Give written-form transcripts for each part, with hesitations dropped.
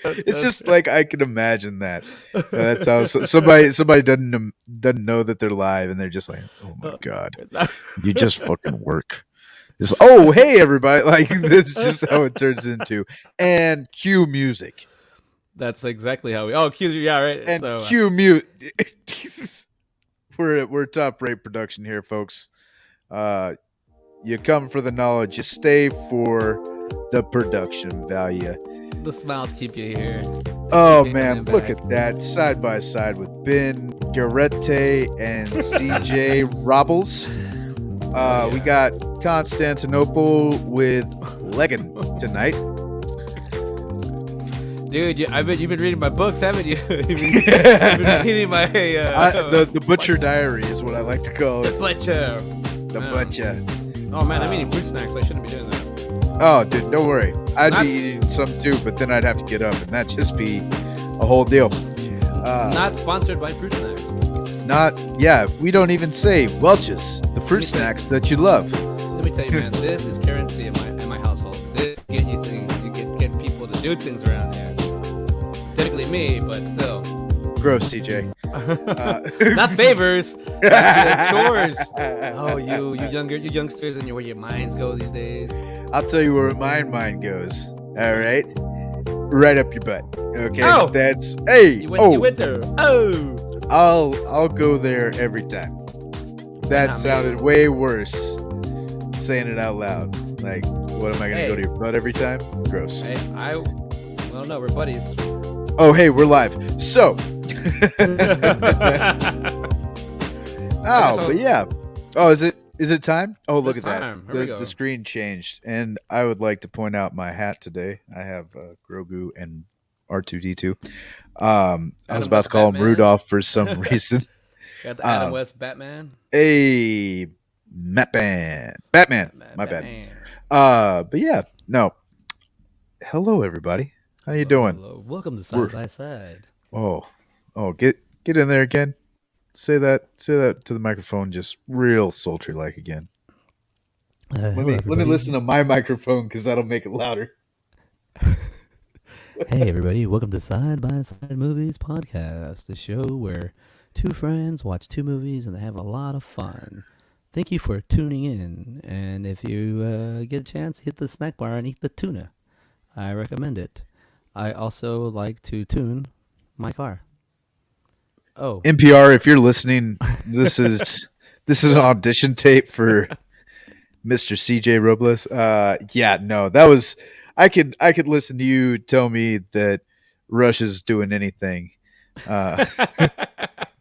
It's just like I can imagine that. That's how somebody doesn't know that they're live, and they're just like, "Oh my god, you just fucking work." Just oh hey everybody, like this is just how it turns into. And cue music That's exactly how we. Oh, yeah, right. and So cue music. We're top rate production here, folks. Uh, you come for the knowledge, you stay for the production value. the smiles keep you here. Oh Keep you man, coming look back. at that side by side with Ben Garrette and CJ Robles. Oh, We yeah. got Constantinople with Leggin tonight. Dude, I bet you've been reading my books, haven't you? You've been reading my The Butcher Diary is what I like to call it. butcher. The Man. Butcher. Oh man, I'm eating fruit snacks. I shouldn't be doing that. Oh, dude, don't worry. I'd Not- be eating some too, but then I'd have to get up, and that'd just be a whole deal. Not sponsored by fruit snacks. Yeah, we don't even say Welch's, the fruit snacks that you love. Let me tell you, man, this is currency in my household. This get you things, you get people to do things around here. Technically me, but still. Gross, CJ. Not favors, like chores. Oh, you youngsters, and where your minds go these days. I'll tell you where my mind goes. All right, right up your butt. Okay, Oh! that's hey. You went there. Oh, I'll go there every time. That sounded way worse saying it out loud. Like, what am I gonna go to your butt every time? Gross. hey, I don't know. We're buddies. Oh, hey, we're live. So. Oh, but yeah. Oh, is it time? Oh, look at that. The screen changed, and I would like to point out my hat today. I have Grogu and R2D2. I was about to call him Rudolph for some reason. Got the Adam West Batman. Hey, Batman. My bad. But yeah, no. Hello, everybody. How you doing? Hello. Welcome to Side by Side. Oh, get in there again. Say that to the microphone, just real sultry like again. Let me listen to my microphone because that'll make it louder. Hey everybody, welcome to Side by Side Movies Podcast, the show where two friends watch two movies and they have a lot of fun. Thank you for tuning in, and if you get a chance, hit the snack bar and eat the tuna. I recommend it. I also like to tune my car. Oh, NPR, if you're listening, this is an audition tape for Mr. CJ Robles. Yeah, no, that was I could listen to you tell me that Russia's doing anything,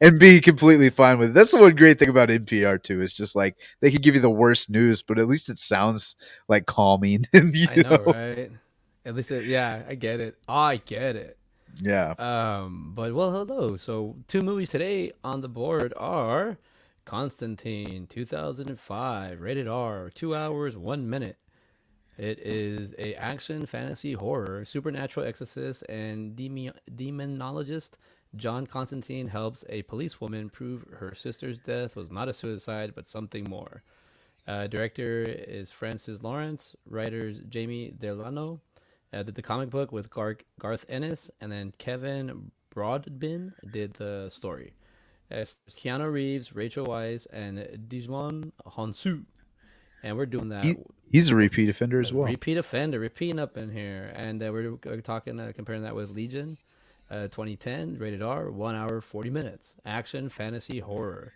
and be completely fine with it. That's the one great thing about NPR too. It's just like they could give you the worst news, but at least it sounds like calming. I know, right? At least, yeah, I get it. I get it. Yeah. But well, hello. So, two movies today on the board are Constantine, 2005, rated R, 2 hours 1 minute. It is a action fantasy horror. Supernatural exorcist and demonologist John Constantine helps a policewoman prove her sister's death was not a suicide but something more. Director is Francis Lawrence. Writers Jamie Delano. Did the comic book with Garth Ennis, and then Kevin Broadbin did the story. Keanu Reeves, Rachel Weisz, and Djimon Hounsou. And we're doing that. He's a repeat offender as well. Repeating up in here. And we're talking, comparing that with Legion, 2010, rated R, 1 hour, 40 minutes. Action, fantasy, horror.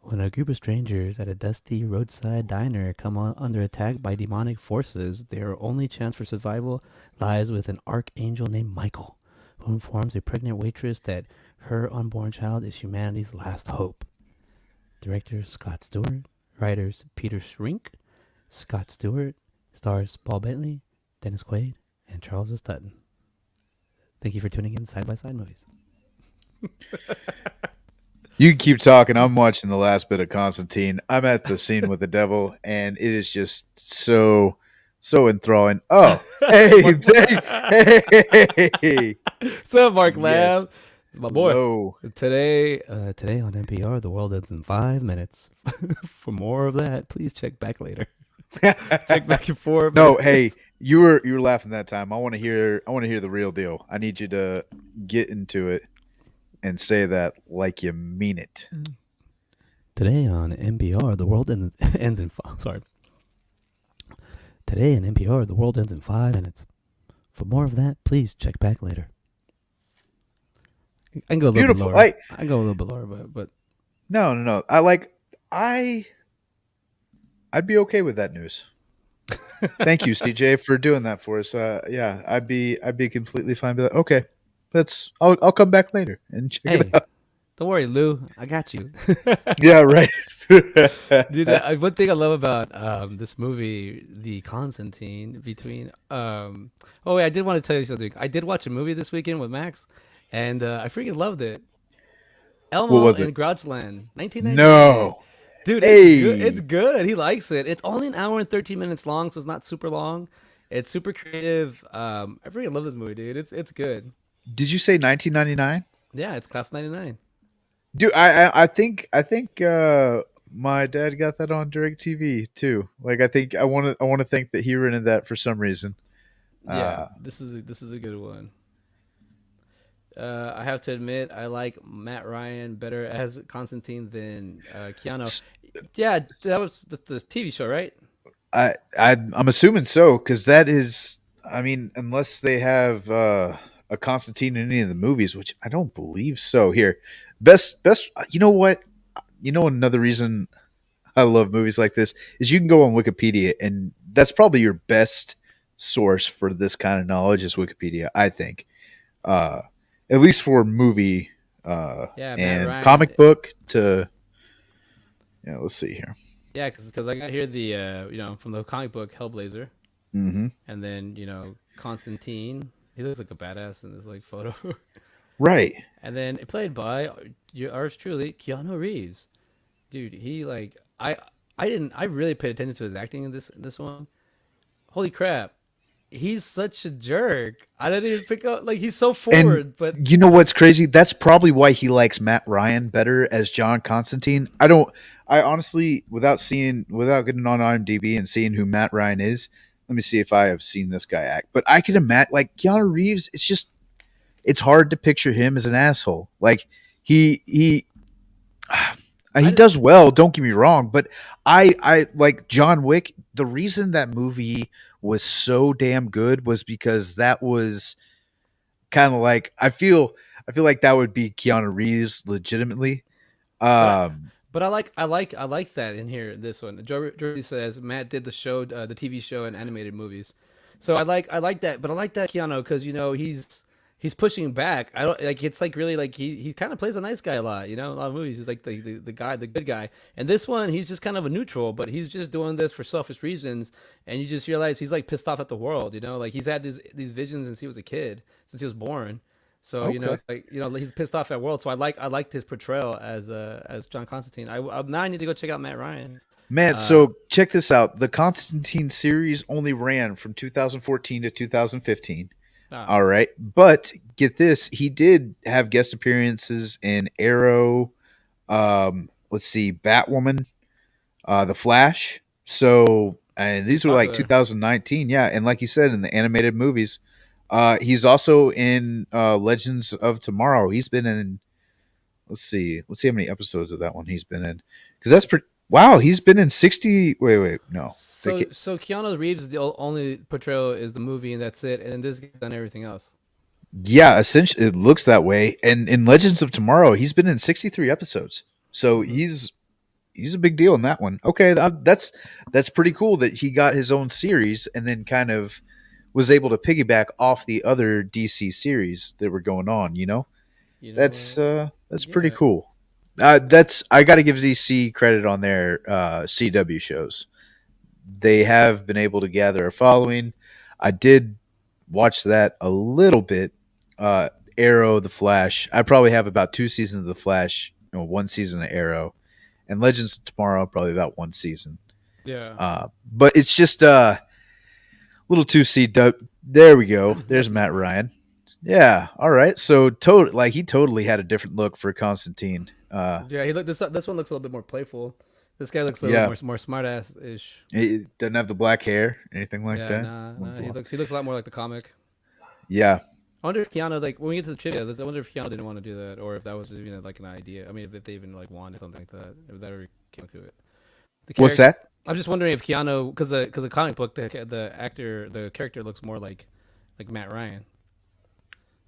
When a group of strangers at a dusty roadside diner come under attack by demonic forces, their only chance for survival lies with an archangel named Michael, who informs a pregnant waitress that her unborn child is humanity's last hope. Director Scott Stewart. Writers Peter Shrink. Scott Stewart. Stars Paul Bentley, Dennis Quaid, and Charles Dutton. Thank you for tuning in Side by Side Movies. You can keep talking. I'm watching the last bit of Constantine. I'm at the scene with the devil, and it is just so enthralling. Oh, hey. What's up, Mark Lamb? Yes. My boy. Hello. Today on NPR, the world ends in 5 minutes. For more of that, please check back later. check back and forth. No, hey, you were laughing that time. I want to hear the real deal. I need you to get into it and say that like you mean it. Today on NPR, the world ends in five. Sorry. Today on NPR, the world ends in 5 minutes. For more of that, please check back later. I can go a little bit Beautiful. lower. Like I can go a little bit lower, but no, no, no. I I'd be okay with that news. Thank you, CJ, for doing that for us. Yeah, I'd be completely fine with that. Okay, I'll come back later and check it hey, out. don't worry, Lou. I got you. Yeah, right. Dude, one thing I love about this movie, the Constantine, between oh wait, I did want to tell you something. I did watch a movie this weekend with Max, and I freaking loved it. What Elmo was it? and Grouchland, 1999. No. Dude, it's good. It's Hey, good. He likes it. It's only an hour and 13 minutes long, so it's not super long. It's super creative. I freaking love this movie, dude. It's good. did you say 1999? Yeah, it's class 99. Dude, I think my dad got that on DirecTV too. Like I want to think that he rented that for some reason. Yeah, Uh this is a good one. I have to admit, I like Matt Ryan better as Constantine than Keanu. Yeah, that was the TV show, right? I'm assuming so because that is. I mean, unless they have a Constantine in any of the movies, which I don't believe so. Here, best. You know what? You know another reason I love movies like this is you can go on Wikipedia and that's probably your best source for this kind of knowledge is Wikipedia. I think, uh, at least for movie Yeah, Matt and Ryan. comic book to. Yeah, let's see here. Yeah, because I got here the from the comic book Hellblazer, Hmm. and then Constantine. He looks like a badass in this like photo, Right. and then it played by ours truly, Keanu Reeves. Dude, he like I really paid attention to his acting in this one. Holy crap, he's such a jerk. I didn't even pick up like he's so And forward, but you know what's crazy? That's probably why he likes Matt Ryan better as John Constantine. I don't. I honestly, without getting on IMDb and seeing who Matt Ryan is, let me see if I have seen this guy act. But I can imagine, like Keanu Reeves, it's hard to picture him as an asshole. Like he he I does well. Don't get me wrong, but I like John Wick. The reason that movie was so damn good was because that was kind of like I feel like that would be Keanu Reeves legitimately. but I, Um, but I like that in here. This one, Jordy says Matt did the show, the TV show, and animated movies. So I like that, but I like that Keanu because he's pushing back. I don't like it's like really like he kind of plays a nice guy a lot. A lot of movies he's like the guy, the good guy. And this one he's just kind of a neutral, but he's just doing this for selfish reasons. And you just realize he's like pissed off at the world. Like he's had these visions since he was a kid, since he was born. So okay, it's like he's pissed off at world. So I liked his portrayal as John Constantine. Now I need to go check out Matt Ryan. man. Uh, So check this out. The Constantine series only ran from 2014 to 2015. ah, All right, but get this, he did have guest appearances in Arrow. Let's see, Batwoman, The Flash. So, and he's these were like popular. 2019, yeah. And like you said, in the animated movies, he's also in Legends of Tomorrow. He's been in. Let's see how many episodes of that one he's been in, because that's pretty. Wow, he's been in 60. Wait, no. So Keanu Reeves the only portrayal is the movie and that's it, and then this guy's done everything else. Yeah, essentially, it looks that way. And in Legends of Tomorrow, he's been in 63 episodes. So Hmm. he's a big deal in that one. Okay, that's pretty cool that he got his own series and then kind of was able to piggyback off the other DC series that were going on. You know That's pretty Yeah. cool. That's I got to give DC credit on their CW shows. They have been able to gather a following. I did watch that a little bit. Uh, Arrow, The Flash. I probably have about 2 seasons of The Flash, one season of Arrow, and Legends of Tomorrow probably about one season. Yeah. But it's just a little 2C. There we go. There's That's Matt Ryan. Yeah. All right. So like he totally had a different look for Constantine. yeah. He look this one looks a little bit more playful. This guy looks a little Yeah, more smart ass ish. he doesn't have the black hair, anything like Yeah, that. nah, Or nah. blonde. He looks a lot more like the comic. Yeah. I wonder if Keanu, like when we get to the trivia, I wonder if Keanu didn't want to do that, or if that was even like an idea. I mean, if they even like wanted something like that, if that ever came to it. The What's character. that? I'm just wondering if Keanu, because the comic book, the character looks more like Matt Ryan,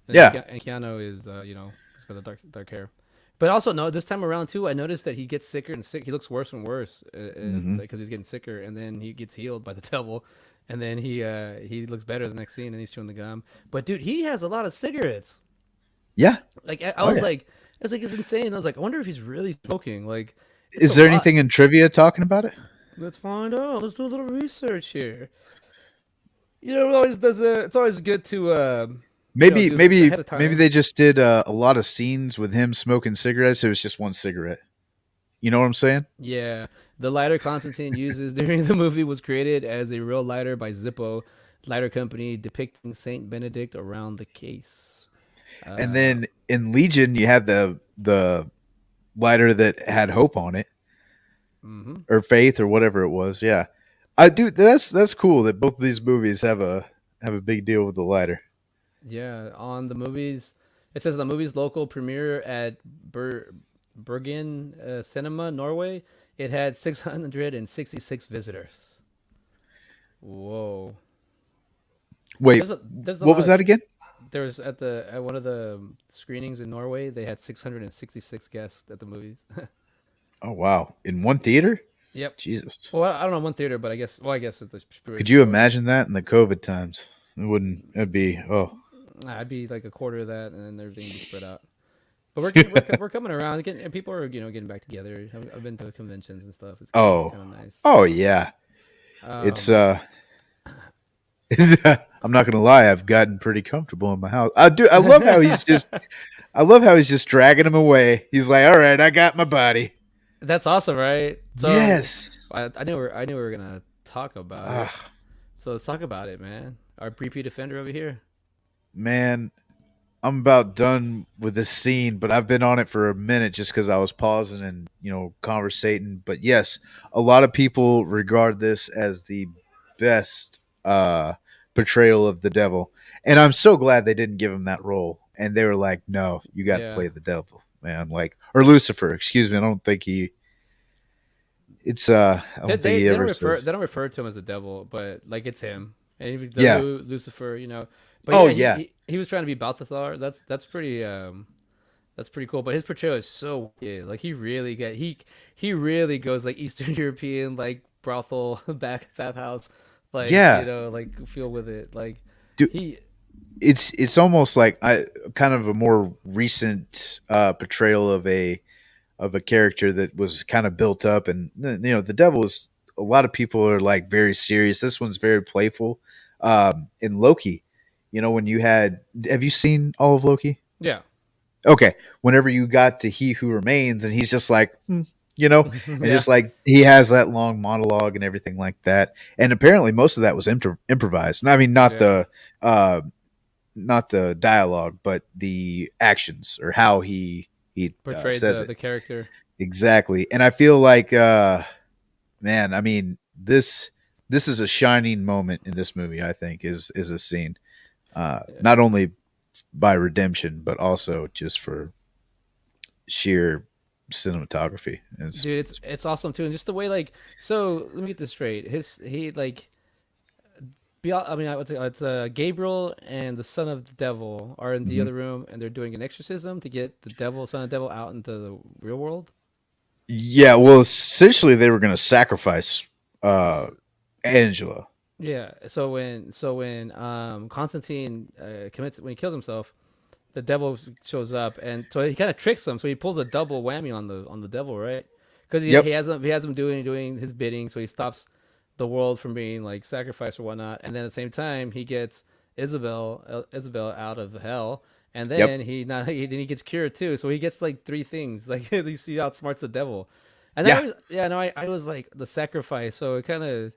and Yeah. Keanu is he's got the dark hair. But also no, this time around too, I noticed that he gets sicker and sick. He looks worse and worse Hmm. because he's getting sicker, and then he gets healed by the devil, and then he looks better the next scene, and he's chewing the gum. But dude, he has a lot of cigarettes. Yeah. Like I Oh was yeah. like, it's insane. I was like, I wonder if he's really smoking. Like, it's a Is there lot. anything in trivia talking about it? Let's find out. Let's do a little research here. It always does. It's always good to Maybe, do ahead of maybe time. they just did a lot of scenes with him smoking cigarettes. It was just one cigarette. You know what I'm saying? Yeah, the lighter Constantine uses during the movie was created as a real lighter by Zippo Lighter Company, depicting Saint Benedict around the case. And Uh, then in Legion, you had the lighter that had hope on it, mm-hmm. or faith, or whatever it was. Yeah, I do. That's cool that both of these movies have a big deal with the lighter. Yeah, on the movies, it says the movie's local premiere at Bergen Cinema, Norway. It had 666 visitors. Whoa. Wait, There's a what lot was of that again? there was at one of the screenings in Norway. They had 666 guests at the movies. Oh wow, in one theater? Yep. Jesus. Well, I don't know one theater, but I guess at the Could you showing. imagine that in the COVID times? It wouldn't. It'd be oh. I'd be like a quarter of that, and then everything would be spread out. But we're coming around. And people are getting back together. I've been to conventions and stuff. It's Oh. kind of nice. Oh yeah. It's Um, I'm not gonna lie, I've gotten pretty comfortable in my house. I do. I love how he's just dragging him away. He's like, all right, I got my body. that's awesome, right? So Yes. I knew we were gonna talk about it. Ah, So let's talk about it, man. Our repeat offender over here. man, I'm about done with this scene, but I've been on it for a minute just because I was pausing and conversating. But yes, a lot of people regard this as the best portrayal of the devil, and I'm so glad they didn't give him that role. And they were like, "No, you got to Yeah. play the devil, man." Like, or Lucifer, excuse me. I don't think he. It's I don't think he ever says. They don't refer to him as the devil, but like it's him. And even the Yeah. Lucifer. But Oh yeah, yeah. he was trying to be Balthazar. That's pretty cool. But his portrayal is so weird. Like he really goes like Eastern European like brothel bathhouse, like Yeah. like feel with it. Like Dude, he it's almost like I kind of a more recent portrayal of a character that was kind of built up, and the devil is, a lot of people are like very serious. This one's very playful. In Loki, when you had, have you seen all of Loki? yeah Okay, whenever you got to He Who Remains, and he's just like, and yeah just like he has that long monologue and everything like that, and apparently most of that was improvised. I mean, yeah uh, not the dialogue, but the actions, or how he portrayed says it the character. exactly. And I feel like, man, I mean, this is a shining moment in this movie. I think is a scene, Yeah. not only by redemption, but also just for sheer cinematography. Dude, it's awesome too, and just the way like so. Let me get this straight. He like I mean, I would say it's Gabriel and the son of the devil are in the Mhm. other room, and they're doing an exorcism to get the devil, son of the devil, out into the real world. Yeah, well, essentially they were going to sacrifice uh, S- Angela. Yeah. So when Constantine commits when he kills himself, the devil shows up, and so he kind of tricks him. So he pulls a double whammy on the devil, right? Because Yep, he has him doing his bidding, so he stops the world from being like sacrificed or whatnot. And then at the same time, he gets Isabel out of hell, and yep, then then he gets cured too. So he gets like three things. Like you see how outsmarts the devil. And then yeah, I was like the sacrifice. So it kind of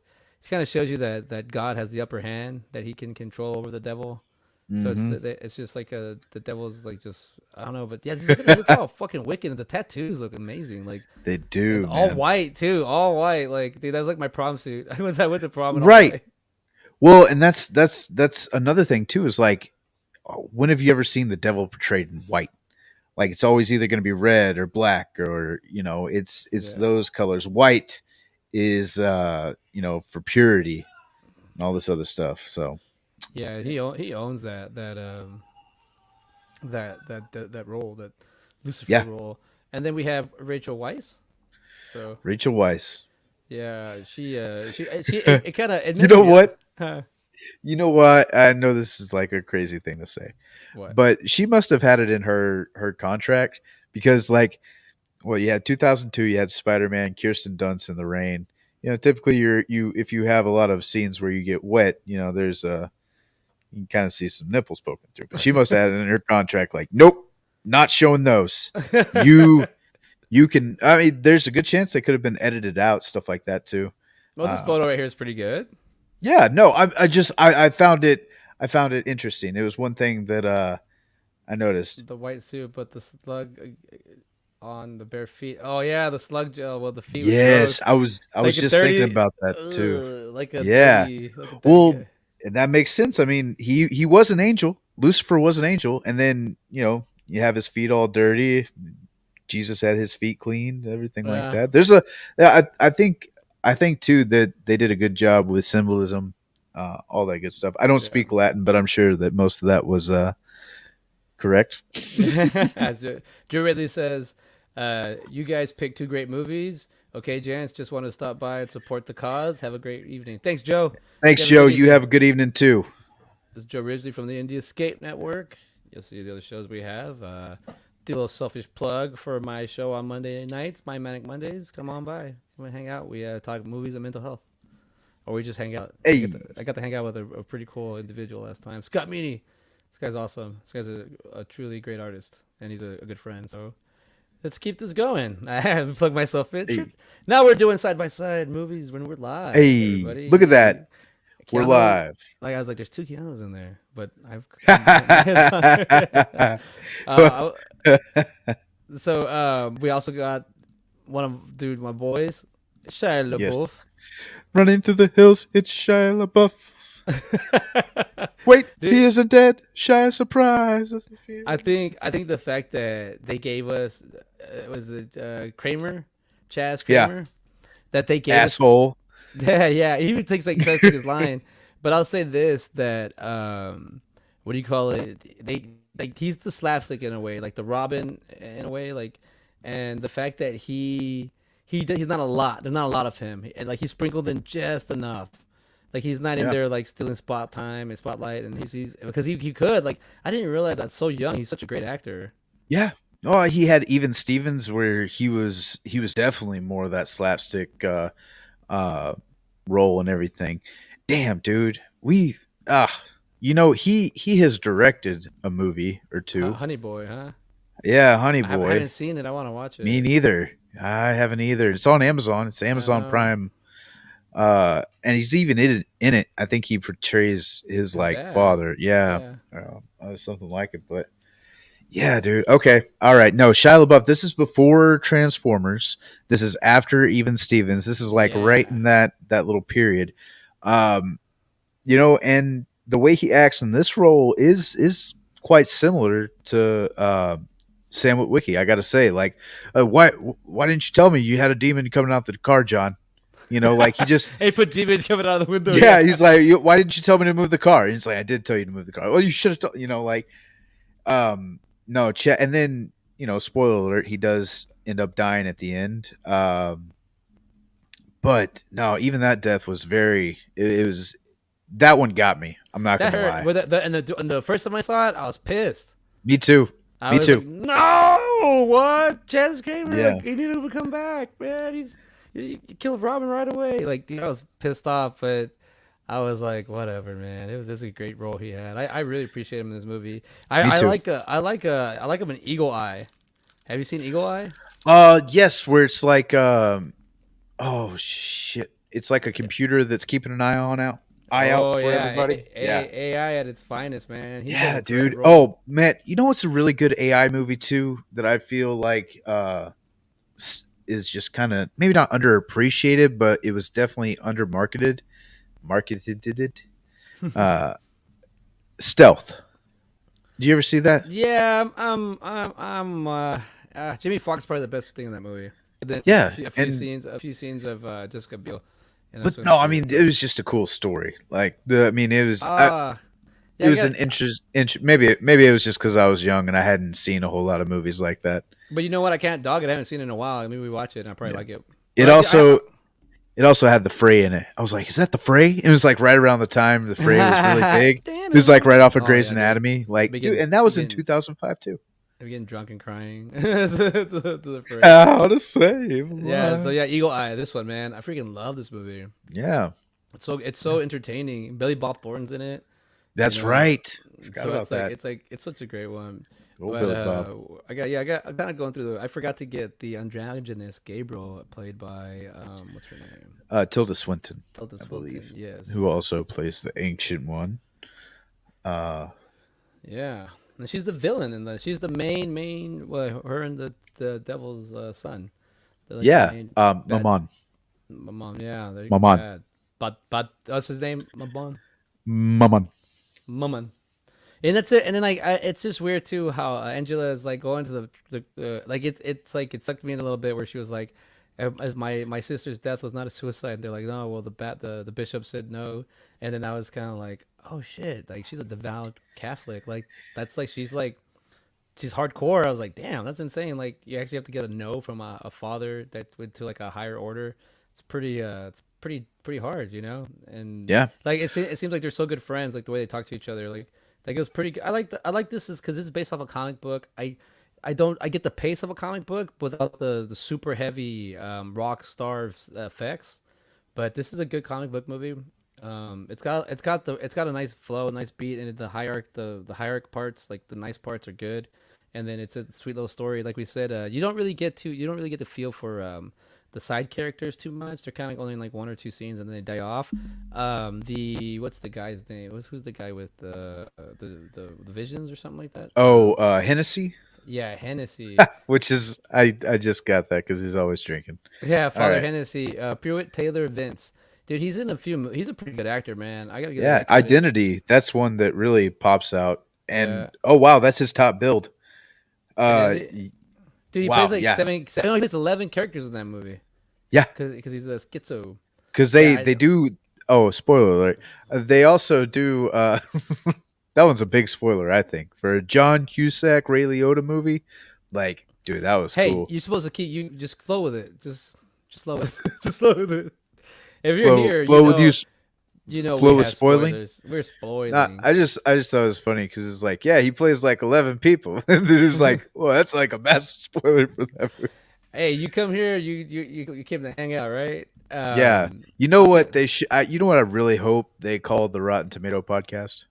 shows you that God has the upper hand, that he can control over the devil. So Mm-hmm. it's just like the devil's like just I don't know, but yeah, it looks all fucking wicked, and the tattoos look amazing, like They and do, all man. white too, all white. Like dude, that's like my prom suit. I went to prom in all Right. white. Well, and that's another thing too. Is like, when have you ever seen the devil portrayed in white? Like it's always either going to be red or black, or it's Yeah, those colors. White is for purity and all this other stuff. So yeah, he owns that role, that Lucifer yeah, role, and then we have Rachel Weisz. So Rachel Weisz. yeah, she it kind of it You messes know me up. what? Huh. You know what? I know this is like a crazy thing to say, What? but she must have had it in her contract because, like, well, yeah, 2002, you had Spider Man, Kirsten Dunst in the rain. Typically you if you have a lot of scenes where you get wet, there's you can kind of see some nipples poking through. But she must have had it in her contract, like, nope, not showing those. You you can. I mean, there's a good chance they could have been edited out, stuff like that too. Well, this Um, photo right here is pretty good. yeah, no, I found it interesting. It was one thing that I noticed. The white suit, but the slug on the bare feet. Oh yeah, the slug gel. Well, the feet was Yes, gross. I was Like a just thinking dirty, about that too. Yeah. like a dirty Well, guy. and that makes sense. I mean, he was an angel. Lucifer was an angel, and then you have his feet all dirty. Jesus had his feet cleaned, everything like Yeah, that. There's a, yeah, I think too that they did a good job with symbolism, all that good stuff. I don't yeah. speak Latin, but I'm sure that most of that was correct. Drew Ridley says, "You guys picked two great movies. Okay, Jance, just want to stop by and support the cause. Have a great evening. Thanks, Joe. You Thanks, have a Joe. good You evening." have a good evening too. This is Joe Ridley from the Indie Escape Network. You'll see the other shows we have. Do a little selfish plug for my show on Monday nights, My Manic Mondays. Come on by. Come and hang out. We talk movies and mental health. Or we just hang out. Hey, I got to hang out with a pretty cool individual last time. Scott Meany. This guy's awesome. This guy's a truly great artist. And he's a good friend. So let's keep this going. I have to plug myself in. hey, Now we're doing side by side movies when we're live, hey! Look at everybody. that. We're Keanu, live. like I was like, there's two Keanu's in there, but I'm putting my hands on her. uh, so we also got one of my boys, Shia Yes. LaBeouf. Running through the hills, it's Shia LaBeouf. Wait, Dude, he isn't dead. Shia surprises. I think the fact that they gave us was it Kramer, Chaz Yeah, Kramer, that they gave us. asshole. Yeah, yeah. He even takes like tries to take his line, but I'll say this that what do you call it? They like he's the slapstick in a way, like the Robin in a way, like, and the fact that he's not a lot. There's not a lot of him. And like he's sprinkled in just enough. Like he's not in Yeah, there like stealing spot time and spotlight, and he's because he could like I didn't realize that so young. He's such a great actor. yeah. Oh, he had even Stevens, where he was definitely more of that slapstick uh, role and everything. Damn, dude. He has directed a movie or two. Honey Boy, huh? Yeah, Honey I haven't Boy. seen it. I want to watch Me it. neither. I haven't either. It's on Amazon. It's I Amazon know Prime. And he's even in it. I think he portrays his his like dad. father. Yeah, Yeah. something like it. But yeah, dude. Okay, all right. No, Shia LaBeouf. This is before Transformers. This is after Even Stevens. This is like right Yeah. in that little period. Um, and the way he acts in this role is quite similar to Sam Witwicky. I got to say, like, why didn't you tell me you had a demon coming out the car, John? Like he just Hey, put Demon coming out of the window. yeah, Yeah. he's like, why didn't you tell me to move the car? And he's like, I did tell you to move the car. Well, you should have told, like, no, and then spoiler alert, he does end up dying at the end. But no, even that death was it was that one got me. I'm not That gonna hurt. lie. With and the first time I saw it, I was pissed. Me too. I Me was like, too. no, what? Chaz Kramer, Yeah. like, he needed to come back, man. He killed Robin right away. Like, I was pissed off, but I was like, whatever, man. It was just a great role he had. I really appreciate him in this movie. Me I too. like I like him in Eagle Eye. Have you seen Eagle Eye? Yes, where it's like oh shit. It's like a Yeah. computer that's keeping an eye on out. Eye out Oh for yeah, everybody. Yeah. AI at its finest, man. He played a Yeah, great dude. role. Oh, man, you know what's a really good AI movie too that I feel like is just kind of maybe not underappreciated, but it was definitely marketed it. Uh Stealth. Did you ever see that? Yeah, Jimmy Fox probably the best thing in that movie. And then Yeah, and a few scenes of Jessica Biel in a but no, I swimsuit. mean it was just a cool story. Like I mean Ah, it yeah, I was got. an maybe it was just because I was young and I hadn't seen a whole lot of movies like that. But you know what? I can't dog it. I haven't seen it in a while. Maybe we watch it and I probably Yeah. like it. It But also it also had the Fray in it. I was like, is that the Fray? It was like right around the time the Fray was really big. It was like right off of oh Grey's yeah, dude. Anatomy. I Like, dude, begin and that was in begin 2005 too. I begin drunk and crying to the fray. How to save a Yeah, so life. yeah, Eagle Eye. This one, man, I freaking love this movie. Yeah, It's yeah. so entertaining. Billy Bob Thornton's in it. You That's know, right. Forgot so about that. it's such a great one. Oh, But Billy Bob. I'm kind of going through the. I forgot to get the androgynous Gabriel played by what's her name? Tilda Swinton, Tilda I Swinton. believe, Yes. who also plays the Ancient One. Uh, Yeah, and she's the villain and she's the main. Well, her and the devil's son. They're like the yeah, main bad. Maman, My mom. Yeah, Maman, yeah. But what's his name? My mom. Maman. Maman. And that's it. And then like it's just weird too how Angela is like going to like it's like it sucked me in a little bit where she was like, as my sister's death was not a suicide. They're like, no, well the bishop said no, and then I was kind of like, oh shit, like she's a devout Catholic, like that's like she's hardcore. I was like, damn, that's insane. Like you actually have to get a no from a father that went to like a higher order. It's pretty hard, you know. And Yeah, like it seems like they're so good friends. Like the way they talk to each other, like it was pretty. I like this is because this is based off a comic book. I get the pace of a comic book without the super heavy rock star effects. But this is a good comic book movie. It's got a nice flow, a nice beat, and the hierarch parts, like the nice parts, are good. And then it's a sweet little story. Like we said, you don't really get the feel for the side characters too much. They're kind of only in like one or two scenes, and then they die off. The what's the guy's name? Who's the guy with the visions or something like that? Oh, Hennessy, Yeah, Hennessy. which is I just got that because he's always drinking. Yeah, All Father right, Hennessy. Pruitt Taylor Vince. Dude, he's in a few. He's a pretty good actor, man. I gotta give the guy yeah, credit. Identity. That's one that really pops out. And Yeah, oh wow, that's his top build. Identity. Dude, he plays Wow, like yeah, seven. He plays 11 characters in that movie. yeah, Because he's a schizo. because Yeah, they do. Oh, spoiler alert! They also do. That one's a big spoiler, I think, for a John Cusack Ray Liotta movie. Like, dude, that was hey, cool. you're supposed to keep you just flow with it. Just flow with just flow with it. If you're Flow, here, flow with you. we Flow with have spoiling. spoilers. We're Nah, spoiling. I just thought it was funny because it's like, yeah, he plays like 11 people, and it was like, well, that's like a massive spoiler for that movie. Hey, you come here, you came to hang out, right? Yeah, you know You what can they should. You know what I really hope they called the Rotten Tomato podcast?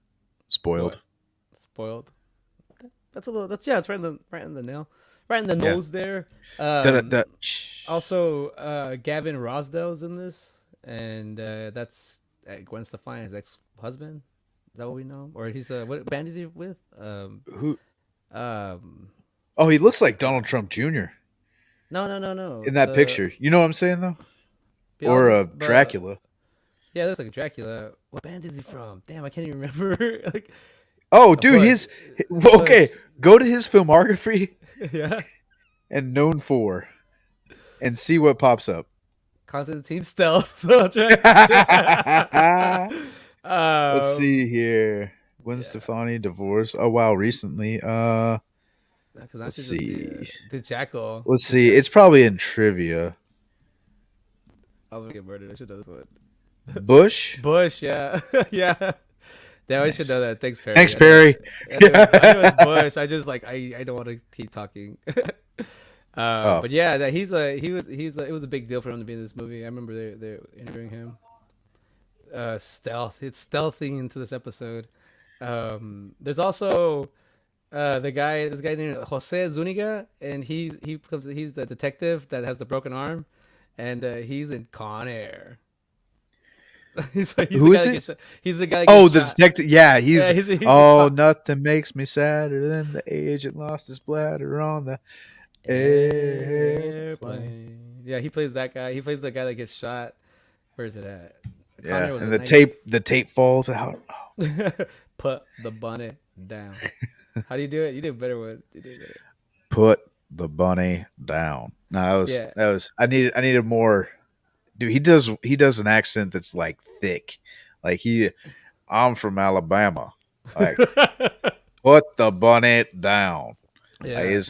what? Spoiled. Spoiled. That's a little. That's yeah. It's right in the nail, right in the Yeah. nose there. That. Also, Gavin Rosdale's in this, and that's Gwen Stefani's ex-husband. Is that what we know? Or he's what band is he with? Who? Um, Oh, he looks like Donald Trump Jr. no. in that The picture. You know what I'm saying though? he Or also, but Dracula. yeah, it looks like Dracula. What band is he from? Damn, I can't even remember. Like Oh, a dude, push, okay. push. Go to his filmography Yeah, and known for, and see what pops up. Constantine Stealth soundtrack. Let's um, see here. Gwen yeah, Stefani divorce. Oh wow, recently. because Let's that's just see. the jackal. Let's see. It's probably in trivia. I'm gonna get murdered. I should know this one. Bush. Bush, yeah, yeah. Damn, I should know Nice. that. Thanks, Thanks, Perry. Perry. I knew it was Bush. I just like I don't want to keep talking. Oh, But yeah, that it was a big deal for him to be in this movie. I remember they interviewing him. Stealth. It's stealthing into this episode. There's also this guy named Jose Zuniga, and he's the detective that has the broken arm, and he's in Con Air. He's the Who guy is that it? gets shot. He's the guy that gets Oh, the shot. detective. Yeah, Yeah, he's. he's the Oh, cop. nothing makes me sadder than the agent lost his bladder on the airplane. Airplane. Yeah, he plays that guy. He plays the guy that gets shot. Where's it at? Con Yeah, Air was and a the tape falls out. 90. Put the bunny down. How do you do it? You do better with you do better. Put the bunny down. No, that was Yeah. that was. I needed more. Dude, he does an accent that's like thick. Like he, I'm from Alabama. Like put the bunny down. Like Yeah.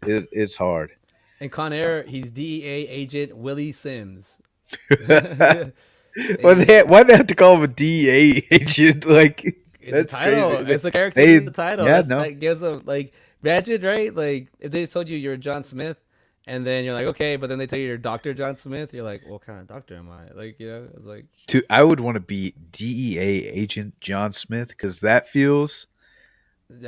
it's hard. And Con Air, he's DEA agent Willie Sims. And Why they have to call him a DEA agent? Like it's a that's title. crazy. It's the character They in the title. yeah That's no that gives them like imagine, right? Like if they told you you're John Smith, and then you're like, okay, but then they tell you you're Doctor John Smith, you're like, what kind of doctor am I? Like, it's like I would want to be DEA agent John Smith because that feels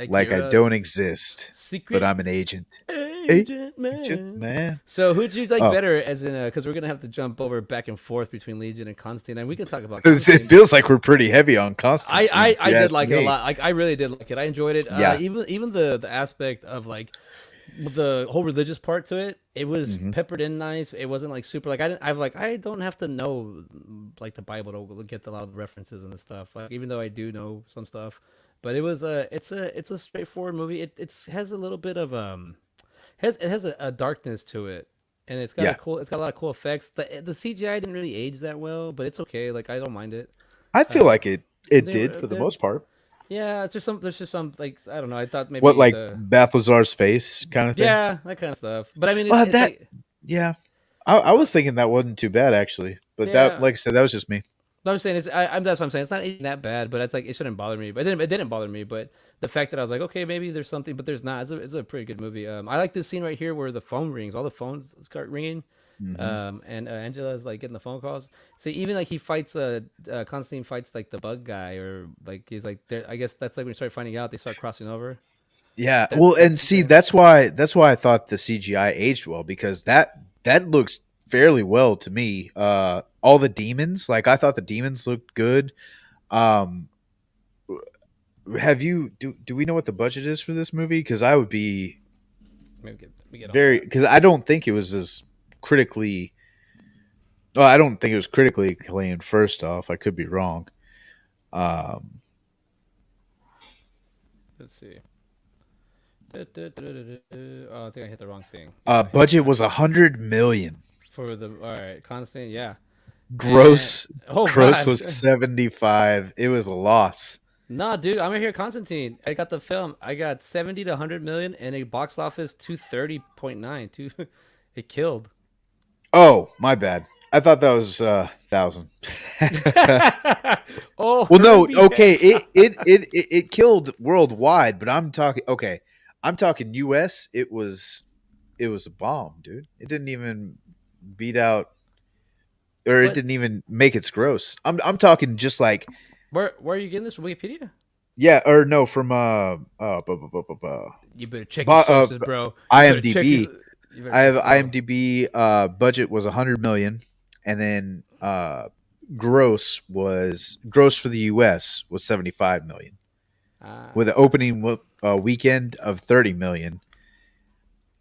like you're I a don't exist, but secret I'm an agent. agent Agent man. man. So who'd you like Oh, better as in because we're gonna have to jump over back and forth between Legion and Constantine, and we can talk about it Constantine. feels like we're pretty heavy on Constantine. If I you did ask like it a me. lot. Like I really did like it. I enjoyed it. Yeah. Even the aspect of like the whole religious part to it. It was hmm peppered in nice. It wasn't like super like I didn't. I've like I don't have to know like the Bible to get a lot of the references and the stuff. Like even though I do know some stuff, but it was it's a straightforward movie. It has a little bit of has a darkness to it. And Yeah. it's got a lot of cool effects. The CGI didn't really age that well, but it's okay. Like I don't mind it. I feel Uh, like it they did were for the good. most part. Yeah, it's just some. There's just some like I don't know. I thought What maybe like the Balthazar's face kind of thing? yeah that kind of stuff. But I mean, Well, it's that like yeah. I uh, was thinking that wasn't too bad actually, but that yeah. like I said, that was just me. No, I'm saying I'm that's what I'm saying. It's not even that bad, but it's like it shouldn't bother me. But it didn't bother me. But the fact that I was like, okay, maybe there's something, but there's not. It's a pretty good movie. I like this scene right here where the phone rings. All the phones start ringing. hmm And Angela is like getting the phone calls. So even like he fights, Constantine fights like the bug guy, or like he's like there. I guess that's like when you start finding out they start crossing over. Yeah. That's Well, that's and the see, guy. that's why I thought the CGI aged well because that looks fairly well to me. All the demons, like I thought the demons looked good. Um, have you do we know what the budget is for this movie? Because I would be We get all very that. because I don't think it was as critically. Well, I don't think it was critically acclaimed. First off, I could be wrong. Um, Let's see. Oh, I think I hit the wrong thing. Yeah, I hit the budget right was 100 million. for the all right. Constantine, yeah. And Gross, oh gross gosh, was 75. It was a loss. nah, dude, I'm right here. Constantine. I got the film. I got 70 to 100 million and a box office 230.9. Two, it killed. Oh, my bad. I thought that was 1,000. Oh, Well, no, Herbie. okay, it killed worldwide, but I'm talking okay. I'm talking U.S. It was a bomb, dude. It didn't even beat out, or it What? didn't even make its gross. I'm talking just like Where are you getting this from Wikipedia? yeah, or no, from You better check bu- your uh, sources, bro. You better check your. IMDb. You better I have check, bro. IMDb budget was 100 million, and then gross for the US was 75 million, Ah, with an opening weekend of 30 million.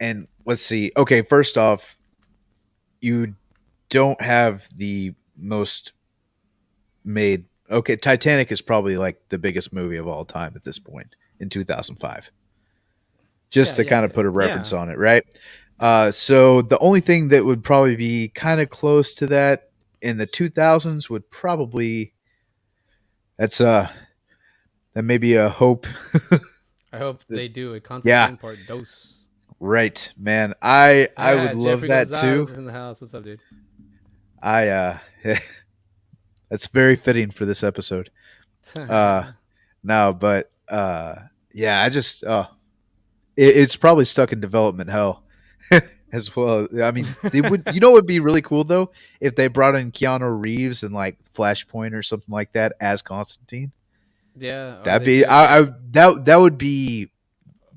And let's see. Okay, first off, you don't have the most made. Okay, Titanic is probably like the biggest movie of all time at this point in 2005. Just yeah, to yeah, kind of yeah, put a reference yeah. on it, right? So the only thing that would probably be kind of close to that in the 2000s would probably that's that may be a hope. I hope that, they do a yeah, Constantine part dos. right, man. I would Ah, love Jeffrey that Gonzalez too. is in the house. What's up, dude? I that's very fitting for this episode. Uh no, but yeah, I just it's probably stuck in development hell as well. I mean, they would what would be really cool though if they brought in Keanu Reeves and like Flashpoint or something like that as Constantine. Yeah, or That'd they could be have the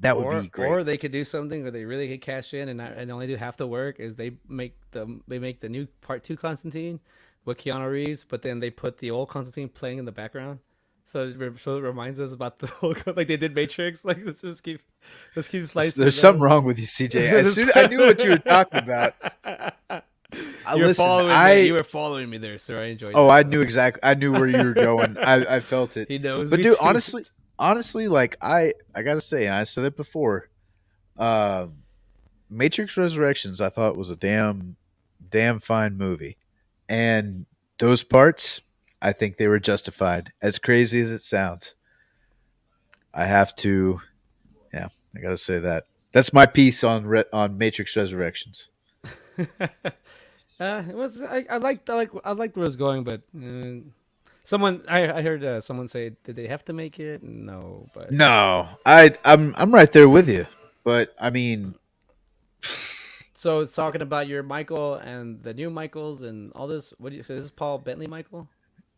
that would be great. or they could do something where they really could cash in and only do half the work is they make the new part two Constantine with Keanu Reeves, but then they put the old Constantine playing in the background. So it reminds us about the whole like they did Matrix. Like let's keep There's slicing something those. wrong with you, CJ. As soon I knew what you were talking about. I You're listen. following me. I You were following me there, sir. I enjoyed Oh, I that. knew exactly. I knew where you were going. I felt it. He knows But me dude, too. honestly, like I gotta say, and I said it before. Um, Matrix Resurrections, I thought was a damn fine movie, and those parts, I think they were justified. As crazy as it sounds, I have to. Yeah, I gotta say that. That's my piece on on Matrix Resurrections. It was. I liked where it was going, but I heard someone say, did they have to make it? No, but No, I'm right there with you. But I mean, so it's talking about your Michael and the new Michaels and all this. What do you say? This is Paul Bentley Michael.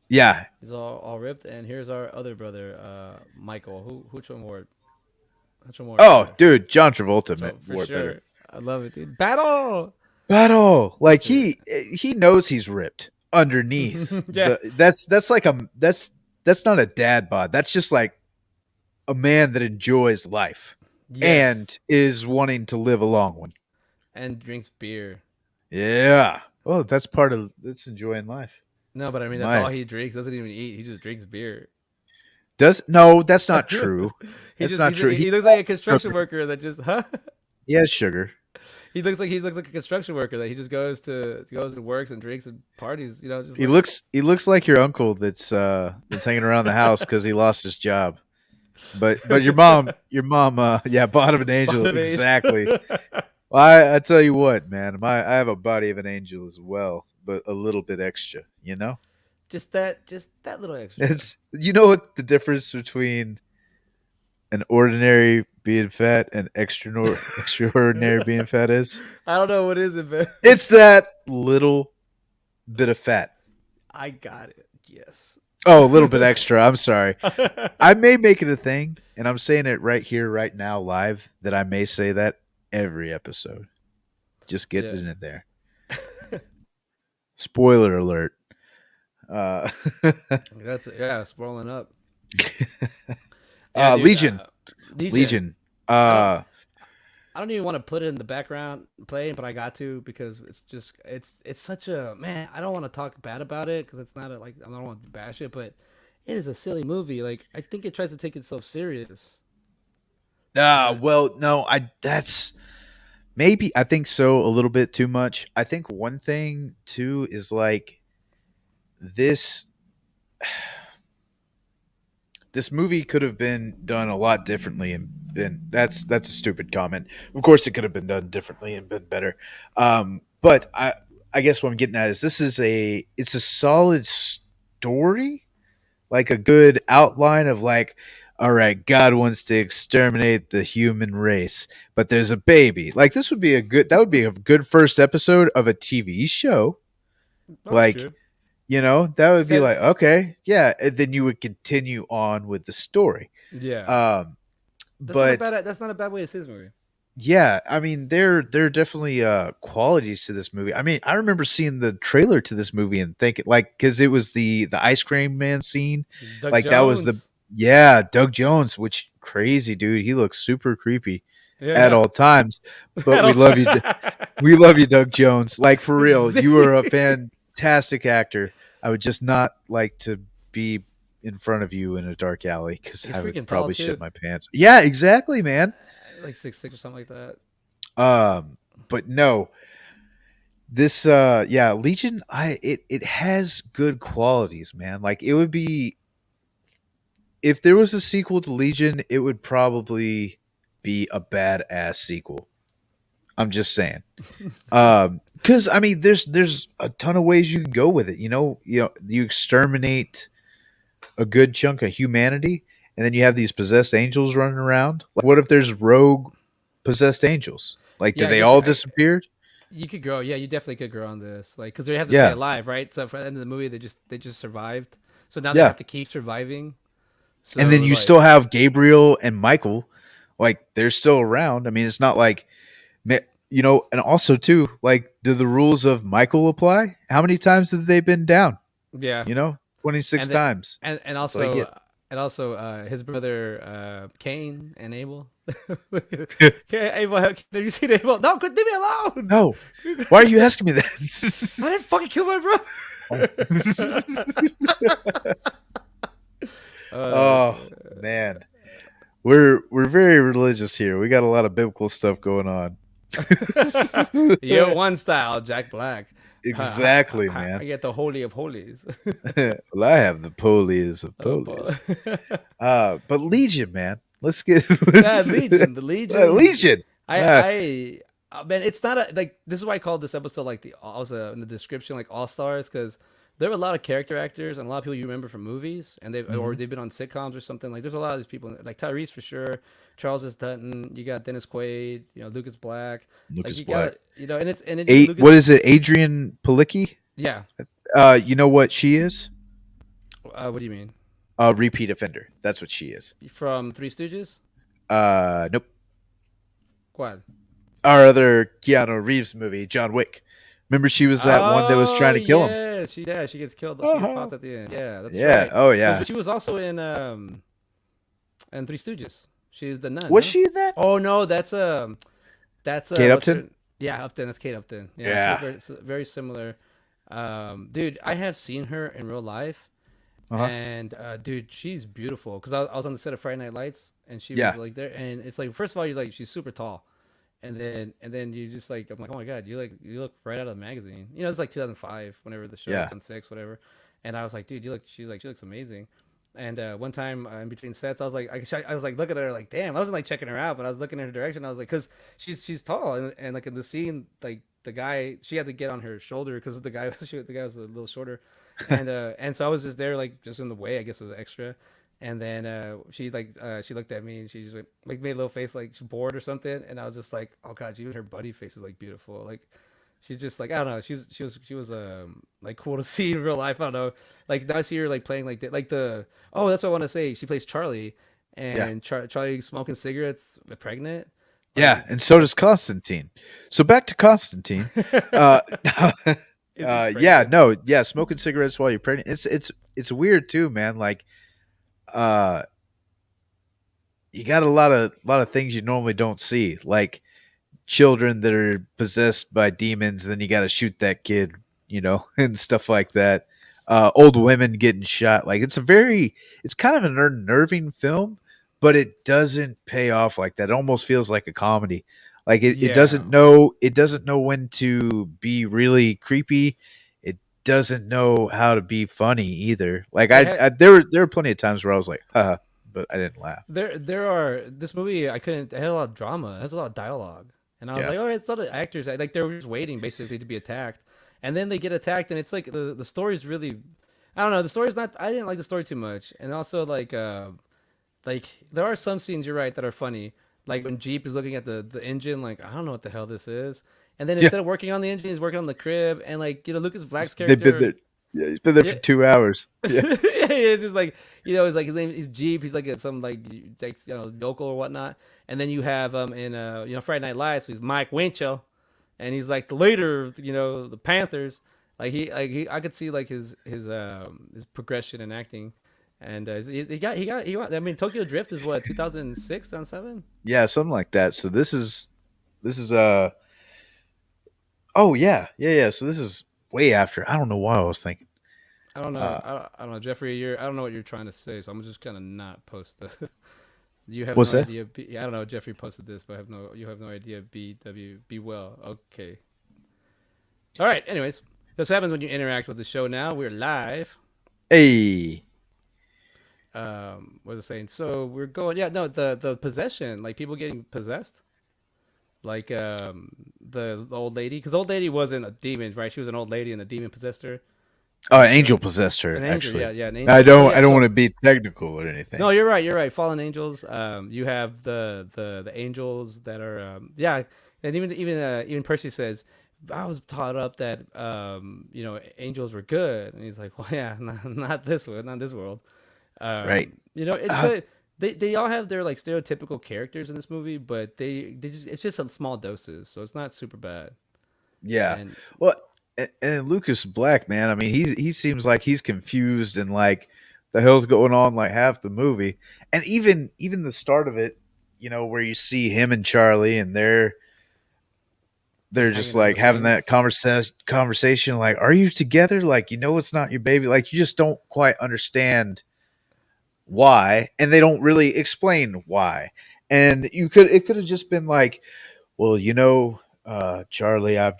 yeah. He's all ripped, and here's our other brother, Michael. Which one more? Which one more is Oh, better? dude, John Travolta So for wore it better. sure, I love it, dude. Battle. Battle, like That's it. he knows he's ripped underneath. Yeah. That's like that's not a dad bod. That's just like a man that enjoys life Yes. and is wanting to live a long one. And drinks beer. Yeah. Oh, that's enjoying life. No, but I mean that's all My he drinks. Doesn't even eat. He just drinks beer. does no, that's not true. That's not true. He looks like a construction worker that just huh. He has sugar. He looks like a construction worker that he just goes and works and drinks and parties. You know, just He like looks like your uncle that's hanging around the house because he lost his job. But your mom yeah, bottom of an angel bottom age. exactly. Well, I tell you what, man, I have a body of an angel as well, but a little bit extra, you know? just that little extra. It's you know what the difference between an ordinary being fat and extraordinary being fat is? I don't know what is it, but It's that little bit of fat. I got it. Yes. Oh, a little bit extra. I'm sorry. I may make it a thing, and I'm saying it right here, right now, live, that I may say that every episode. Just get Yeah. it in there. Spoiler alert. Uh, That's it. Yeah, spoiling up. Yeah, dude. Legion. Legion. Legion. I don't. Uh, I don't even want to put it in the background playing, but I got to because it's such a man. I don't want to talk bad about it because it's not a, like I don't want to bash it, but it is a silly movie. Like I think it tries to take itself serious, but well, no, that's maybe I think so a little bit too much. I think one thing too is like this this movie could have been done a lot differently and been that's a stupid comment. Of course it could have been done differently and been better. But I guess what I'm getting at is it's a solid story, like a good outline of like, all right, God wants to exterminate the human race, but there's a baby. Like this would be that would be a good first episode of a TV show. that's Like, true. that would be like, Sets. okay, yeah, and then you would continue on with the story. Yeah, Um, but that's not a bad way to see this movie. yeah, I mean there are definitely qualities to this movie. I mean, I remember seeing the trailer to this movie and thinking like cuz it was the ice cream man scene, Doug like that was the Jones. yeah, Doug Jones, which crazy dude. He looks super creepy at Yeah. all times. But At all we love you Doug Jones. Like for real, you are a Z. fantastic actor. I would just not like to be in front of you in a dark alley cuz He's I would freaking tall probably too. shit my pants. Yeah, exactly, man. Like 6'6" or something like that. But no, this yeah, Legion, it has good qualities, man. Like it would be if there was a sequel to Legion, it would probably be a badass sequel. I'm just saying. Because I mean, there's a ton of ways you can go with it. You exterminate a good chunk of humanity, and then you have these possessed angels running around. Like, what if there's rogue possessed angels? Like, do Yeah, I they guess all disappear? you could grow. Yeah, you definitely could grow on this. Like, because they have to stay Yeah, alive, right? So for the end of the movie, they just survived. So now they yeah. have to keep surviving. And So then you like, still have Gabriel and Michael, like they're still around. I mean, it's not like and also too, like, do the rules of Michael apply? How many times have they been down? Yeah, 26 and the, times. and That's what I get. also his brother Cain and Abel. Okay, Abel, have you seen Abel? No, leave me alone. No. Why are you asking me I didn't that? fucking kill my Oh. brother. uh, Oh man. We're very religious here. We got a lot of biblical stuff going on. Year one style, Jack Black. Exactly, man. I get the holy of holies. Well, I have the police of Oh boy. police. But Legion, man. Let's get Yeah, Legion. The Legion. Legion. Uh, Man, it's not a like. This is why I called this episode like the also in the description like All Stars because there are a lot of character actors and a lot of people you remember from movies and mhm. they've been on sitcoms or something. Like there's a lot of these people like Tyrese for sure, Charles S. Dutton. You got Dennis Quaid. Lucas Black. Like Lucas you Black. got and it's and then Lucas. What is it? Adrian Palicki? Yeah. You know what she is? What do you mean? A repeat offender. That's what she is. From Three Stooges? Nope. Quad. Our other Keanu Reeves movie, John Wick. Remember, she was that one that was Oh trying to kill him. yeah, she gets killed. She gets Uh-huh. popped at the end. Yeah, that's Yeah. right. Oh So yeah. she was also in Three Stooges. She's the nun. Was No? she in that? Oh no, that's Kate what's Upton. her? Yeah, Upton. That's Kate Upton. Yeah, so Yeah. very similar. Dude, I have seen her in real life, Uh huh. and dude, she's beautiful. Cause I was on the set of Friday Night Lights, and she was Yeah. like there, and it's like first of all, you're like she's super tall, and then you just like I'm like oh my god, you look right out of the magazine. It's like 2005, whenever the show Yeah. was on six, whatever. And I was like, dude, she looks amazing. And one time in between sets, I was like, I was like looking at her like, damn. I wasn't like checking her out, but I was looking in her direction. I was like, cause she's tall, and like in the scene, like the guy, she had to get on her shoulder because the guy was a little shorter, and so I was just there like just in the way, I guess as an extra. And then she looked at me and she just like made a little face like she's bored or something, and I was just like, oh god, even her buddy face is like beautiful, like she's just like I don't know. She was like cool to see in real life. I don't know. Like now I see her like playing like the oh that's what I want to say. She plays Charlie, Yeah. and Charlie smoking cigarettes, pregnant. Like Yeah. And so does Constantine. So back to Constantine. Uh, is he yeah. pregnant? No. Yeah. Smoking cigarettes while you're pregnant. It's weird too, man. Like, uh, you got a lot of things you normally don't see, like children that are possessed by demons. Then you got to shoot that kid, and stuff like that. Old women getting shot. Like it's kind of an unnerving film, but it doesn't pay off like that. It almost feels like a comedy. Like it Yeah. doesn't know when to be really creepy. It doesn't know how to be funny either. Like It had there were plenty of times where I was like, haha, but I didn't laugh. there are this movie I couldn't it had a lot of drama. It has a lot of dialogue. And I was Yeah. like, all right, it's not the actors like they were just waiting basically to be attacked. And then they get attacked and it's like the story's really I don't know, the story's not I didn't like the story too much. And also like there are some scenes you're right that are funny. Like when Jeep is looking at the engine, like I don't know what the hell this is. And then Yeah. instead of working on the engine, he's working on the crib. And like Lucas Black's They've been character, there. Yeah, he's been there yeah, for 2 hours. Yeah. yeah, it's just like it's like his name is Jeep. He's like some like local or whatnot. And then you have in Friday Night Lights, he's Mike Winchell, and he's like the leader of the Panthers. I could see like his progression in acting, and he got. I mean, Tokyo Drift is what 2006, 2007. Yeah, something like that. So this is oh yeah, yeah, yeah. So this is way after. I don't know why I was thinking. I don't know. Uh I don't know, Jeffrey. I don't know what you're trying to say, so I'm just gonna not post the. You have what's no that? idea. I don't know. Jeffrey posted this, but you have no idea. Be well. Okay. All right. Anyways, this happens when you interact with the show. Now we're live. Hey. What was I saying? So we're going. Yeah. No. The possession, like people getting possessed, like the old lady, because old lady wasn't a demon, right? She was an old lady, and the demon possessed her in the An angel show. possessed her, An angel. actually. Yeah. Yeah. An I angel. So don't yeah. I don't want So to be technical or anything. no, you're right. You're right. Fallen angels. You have the angels that are yeah, and even Percy says I was taught up that angels were good, and he's like, well, yeah, not this one, not this world. Right. It's Uh, a they all have their like stereotypical characters in this movie, but they just it's just in small doses, so it's not super bad. Yeah. And Well, and Lucas Black, man, I mean, he seems like he's confused and like the hell's going on like half the movie. And even the start of it, where you see him and Charlie and they're just just hanging out in like the having that swings. conversation like, are you together? Like, it's not your baby. Like, you just don't quite understand why, and they don't really explain why. And it could have just been like, well, Charlie, I've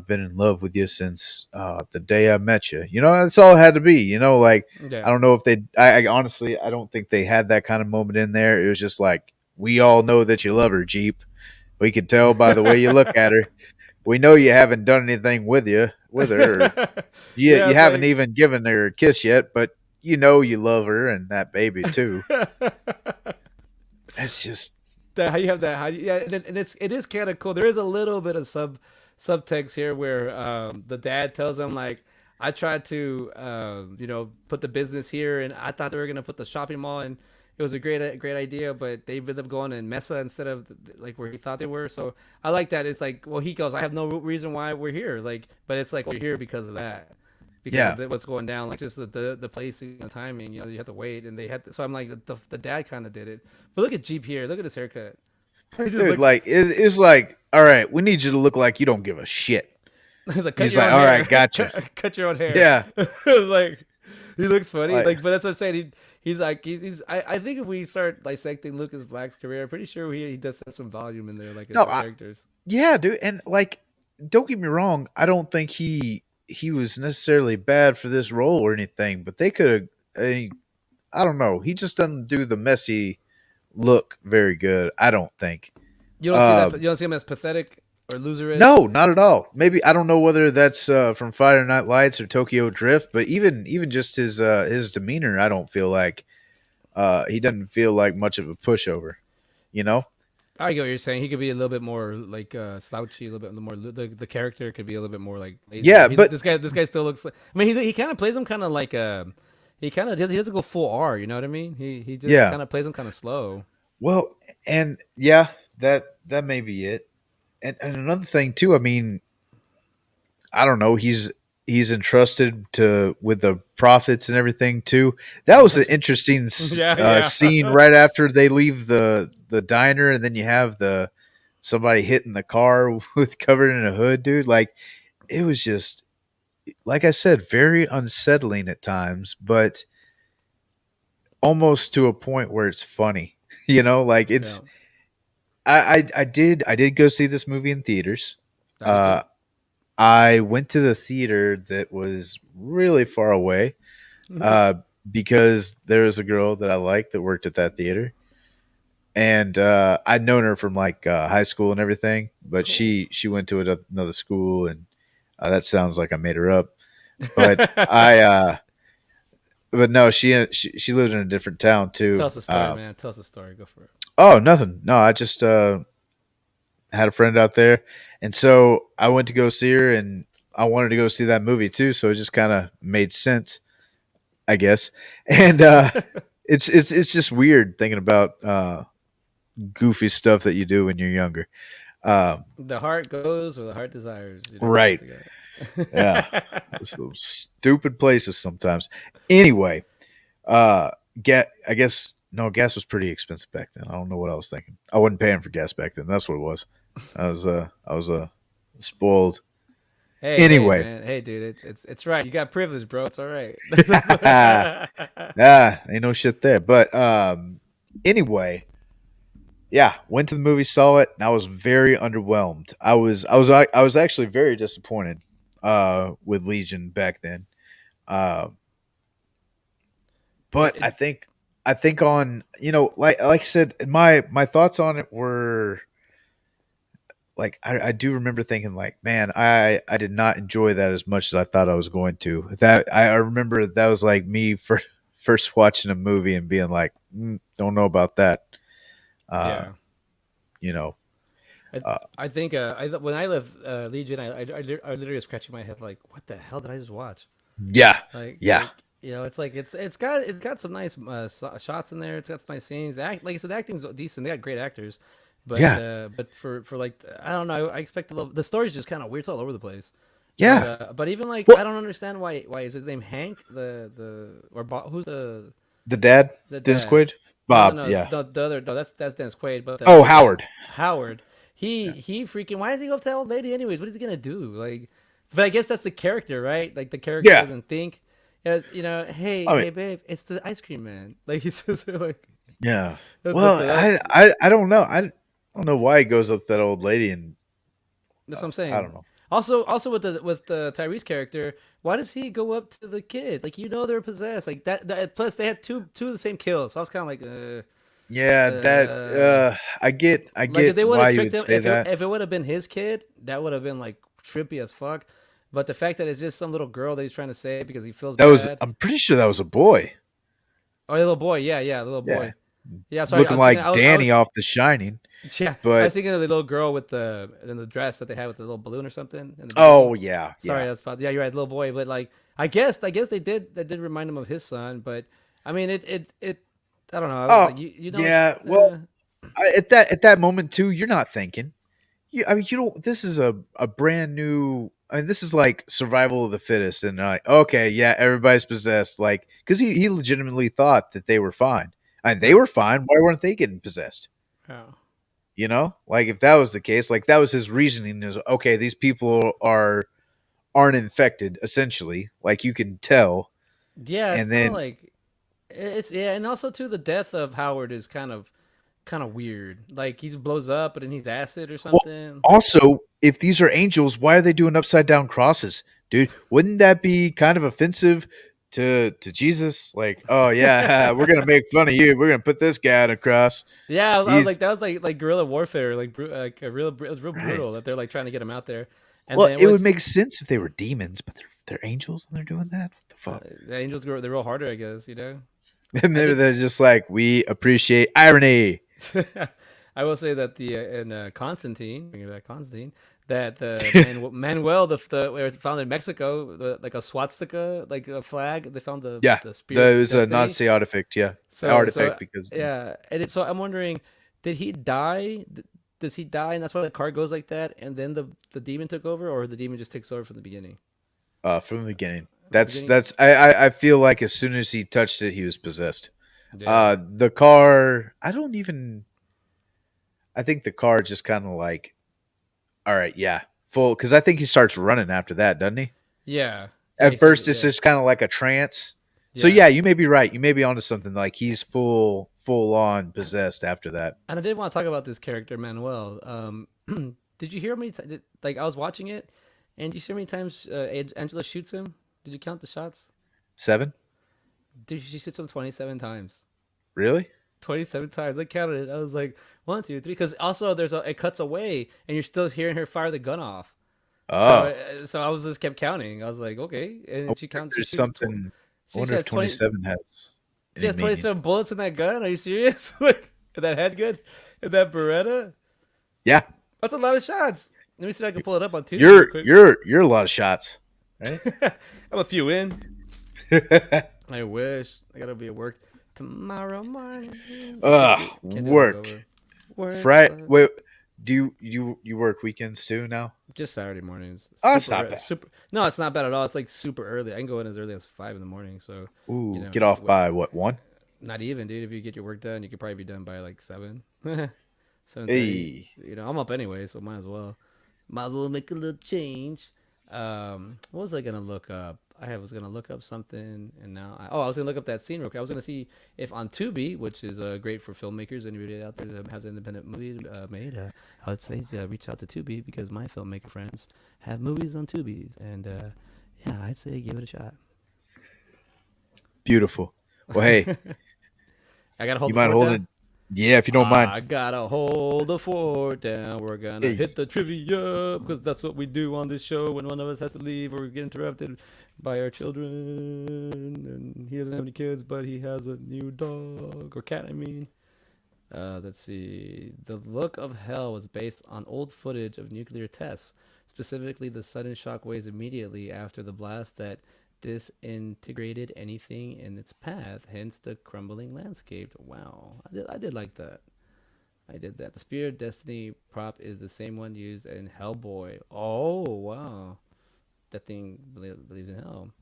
been in love with you since the day I met you. That's all it had to be. Like, Yeah. I don't know if they. I honestly, I don't think they had that kind of moment in there. It was just like, we all know that you love her, Jeep. We can tell by the way you look at her. We know you haven't done anything with her. Or Yeah, you it's haven't like even given her a kiss yet, but you know you love her and that baby too. It's just that how you have that how you, yeah, and it is kind of cool. There is a little bit of subtext here where the dad tells him like, I tried to put the business here, and I thought they were gonna put the shopping mall, and it was a great idea, but they ended up going in Mesa instead of like where he thought they were. So I like that. It's like, well, he goes, I have no reason why we're here, like, but it's like we're here because of that, because of yeah, what's going down, like just the placing, the timing. You have to wait, and they had to, so I'm like the dad kind of did it. But look at Jeep here. Look at his haircut. He just dude. looks. Like it's like, all right, we need you to look like you don't give a shit. He's like, cut He's your like, own all right, hair. gotcha. cut your own hair. Yeah, It's like he looks funny. like Like, but that's what I'm saying. He's like he's. I think if we start dissecting Lucas Black's career, I'm pretty sure he does have some volume in there, like his no, characters. yeah, dude, and like, don't get me wrong. I don't think he was necessarily bad for this role or anything, but they could have. I don't know. He just doesn't do the messy look very good. I don't think. You don't see that. Um, You don't see him as pathetic or loserish. No, not at all. Maybe I don't know whether that's from Friday Night Lights or Tokyo Drift, but even just his demeanor, I don't feel like he doesn't feel like much of a pushover. You know? I get what you're saying. He could be a little bit more like slouchy, a little bit more. The character could be a little bit more like lazy. Yeah, But but this guy still looks like. I mean, he kind of plays him kind of like he kind of he doesn't go full R. You know what I mean? He just yeah. kind of plays him kind of slow. Well, and yeah, that may be it. And another thing too. I mean, I don't know. He's entrusted to with the profits and everything too. That was an That's interesting yeah, yeah. scene right after they leave the diner, and then you have the somebody hitting the car with covered in a hood, dude. Like it was just like I said, very unsettling at times, but almost to a point where it's funny. Like Yeah, it's I did go see this movie in theaters. I did Uh too. I went to the theater that was really far away uh, because there was a girl that I liked that worked at that theater, and I'd known her from like high school and everything. But Cool. she went to another school, and that sounds like I made her up. But I but no, she lived in a different town Tell too. us a story, man. Tell us a story. Go for it. Oh, nothing. No, I just had a friend out there, and so I went to go see her, and I wanted to go see that movie too. So it just kind of made sense, I guess. And it's just weird thinking about goofy stuff that you do when you're younger. Um, The heart goes where the heart desires. You know, right? that's a guy. Yeah, so stupid places sometimes. Anyway, get I guess no gas was pretty expensive back then. I don't know what I was thinking. I wasn't paying for gas back then. That's what it was. I was spoiled. Hey, Anyway, man. Hey, dude. It's right. You got privilege, bro. It's all right. ain't no shit there. But anyway, yeah, went to the movie, saw it, and I was very underwhelmed. I was actually very disappointed with Legion back then. Uh, it, but it, I think on like I said, my thoughts on it were like I do remember thinking like, man, I did not enjoy that as much as I thought I was going to. That I remember that was like me for first watching a movie and being like, don't know about that. Uh, yeah. you know, I, uh, I think when I left Legion, I literally was scratching my head like, what the hell did I just watch? yeah, Like yeah, like It's like it's got some nice shots in there. It's got some nice scenes. Like I said, the acting's decent. They got great actors, Yeah, but for like I don't know. I expect a little. The story's just kind of weird. It's all over the place. yeah. But even like Well, I don't understand why is his name Hank who's the dad, the Dennis dad? Quaid, No, no, Bob. no, Yeah. the other no, that's Dennis Quaid. But Oh, the dad Howard. Howard, Yeah. he freaking why does he go up to that old lady anyways? What is he gonna do? Like, but I guess that's the character, right? Like the character Yeah. doesn't think. Hey, I mean, hey, babe, it's the ice cream man. Like he says, like yeah. that's Well, that. I don't know. I don't know why he goes up to that old lady and That's what I'm I saying. don't know. Also with the Tyrese character, why does he go up to the kid? Like they're possessed. Like plus they had two of the same kills. So I was kind of like, Yeah, that uh. I Like if get they would why have you tricked would him, say that. if it would have been his kid, that would have been like trippy as fuck. But the fact that it's just some little girl that he's trying to save because he feels That was bad, I'm pretty sure that was a boy. or a little boy, yeah, the little Yeah. boy. Yeah, I'm sorry, I Looking was thinking, like Danny off The Shining. yeah, I But was thinking of the little girl with the dress that they had with the little balloon or something in the beginning. oh yeah, Sorry, yeah. that's about yeah, you're right, little boy. But like, I guess they did remind him of his son. But I mean, it I don't know. I was Oh like, it's yeah. Well, at that moment too, you're not thinking. I mean, you don't. This is a brand new. I mean, this is like survival of the fittest, and like, okay, yeah, everybody's possessed. Like, because he legitimately thought that they were fine, and they yeah, were fine. Why weren't they getting possessed? yeah. You know, like if that was the case, like that was his reasoning. Is okay, these people aren't infected. Essentially, like you can tell, Yeah, it's and kind of then like it's yeah, and also too the death of Howard is kind of weird. Like he blows up, but then he's acid or well, something. also, if these are angels, why are they doing upside down crosses, dude? Wouldn't that be kind of offensive to Jesus? Like, oh yeah, we're gonna make fun of you. We're gonna put this guy on a cross. Yeah, I was like He's that was like guerrilla warfare, like a real it was real right. brutal that they're like trying to get him out there, and Well, then it would which make sense if they were demons, but they're angels and they're doing that. What the fuck? the angels go they're real harder, I guess. And I did. they're just like, we appreciate irony. I will say that the in Constantine, bringing back Constantine, that the Manuel where it's found in Mexico, like a swastika, like a flag. They found Yeah, the spear that of was a destiny. Nazi artifact. Yeah, So artifact because yeah, and so I'm wondering, did he die? Does he die, and that's why the car goes like that, and then the demon took over, or the demon just takes over from the beginning? from the beginning. From the That's beginning. that's I feel like as soon as he touched it, he was possessed. Yeah. The car, I don't even. I think the car just kind of like, all right, yeah, full. Because I think he starts running after that, doesn't he? Yeah. Yeah. He At starts. first, it's Yeah. just kind of like a trance. So Yeah. yeah, you may be right. You may be onto something. Like he's full on possessed after that. And I did want to talk about this character, Manuel. Did you hear how many times? Like I was watching it, and you see how many times Angela shoots him? Did you count the shots? 7? Dude, she shoots him 27 times. Really? 27 times. I counted it. I was like, one, two, three. Because also it cuts away, and you're still hearing her fire the gun off. So, Oh, so I was just kept counting. I was like, okay, I and wonder she if counts. She there's shoots. something. I She wonder if has 20. 27 has She any has meaning. 27 bullets in that gun. Are you serious? Like that headgun, and that Beretta. Yeah, That's a lot of shots. Let me see if I can pull it up on Tubi real quick. you're a lot of shots, right? I'm a few in. I wish. I gotta be at work tomorrow morning. Can't do Work. hungover. Work Friday. sucks. Wait, do you work weekends too now? Just Saturday mornings. Oh, that's not bad. Super. No, it's not bad at all. It's like super early. I can go in as early as 5 in the morning. So, Ooh, get off by what, 1? not even, dude. If you get your work done, you could probably be done by like 7, 7:30. Hey, I'm up anyway, so might as well. Might as well make a little change. What was I gonna look up? Was gonna look up something, and now I was gonna look up that scene real quick. I was gonna see if on Tubi, which is great for filmmakers, anybody out there that has an independent movie made, I would say reach out to Tubi because my filmmaker friends have movies on Tubi, and yeah, I'd say give it a shot. beautiful. Well, hey, I gotta hold you the mind fort down. holding? Yeah, if you don't mind. I gotta hold the fort down. We're gonna Hey, hit the trivia because that's what we do on this show when one of us has to leave or we get interrupted by our children. And he doesn't have any kids, but he has a new dog or cat. I mean, let's see. The Look of Hell was based on old footage of nuclear tests, specifically the sudden shock waves immediately after the blast that disintegrated anything in its path, hence the crumbling landscape. Wow, I did like that. I did that. The Spear of Destiny prop is the same one used in Hellboy. Oh, wow. That thing believes in hell.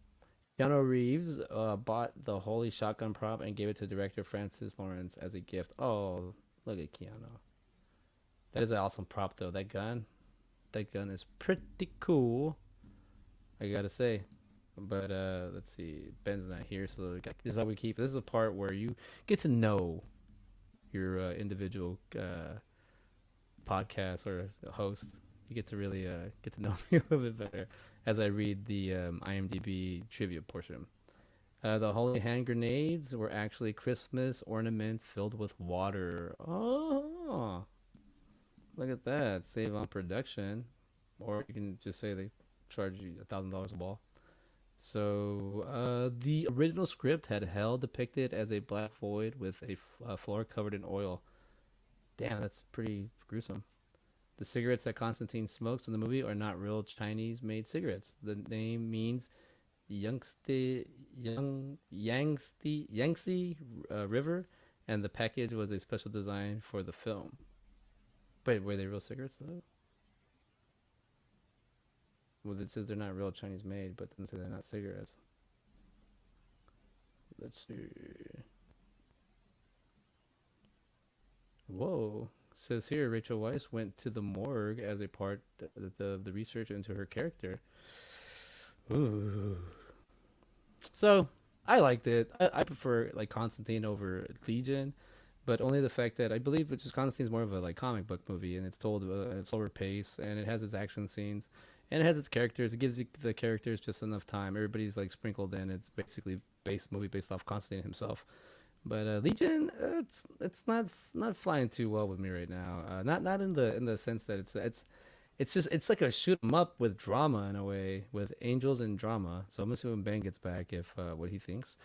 Keanu Reeves bought the Holy Shotgun prop and gave it to director Francis Lawrence as a gift. Oh, look at Keanu. That is an awesome prop, though. That gun is pretty cool. I gotta say. But let's see. Ben's not here, so this is how we keep. This is the part where you get to know your individual podcast or host. You get to really get to know me a little bit better as I read the IMDb trivia portion. The holy hand grenades were actually Christmas ornaments filled with water. Oh, look at that. Save on production. Or you can just say they charge you $1,000 a ball. So the original script had hell depicted as a black void with a floor covered in oil. Damn, that's pretty gruesome. The cigarettes that Constantine smokes in the movie are not real Chinese-made cigarettes. The name means Yangtze River, and the package was a special design for the film. Wait, were they real cigarettes though? Well, it says they're not real Chinese-made, but then say they're not cigarettes. Let's see. Whoa. Says here, Rachel Weisz went to the morgue as a part of the research into her character. Ooh. So, I liked it. I prefer like Constantine over Legion, but only the fact that I believe it's just Constantine's more of a like comic book movie, and it's told at a slower pace, and it has its action scenes, and it has its characters. It gives the characters just enough time. Everybody's like sprinkled in. It's basically movie based off Constantine himself. But Legion, it's not flying too well with me right now. Not in the sense that it's like a shoot 'em up with drama in a way, with angels and drama. So I'm assuming Ben gets back if what he thinks.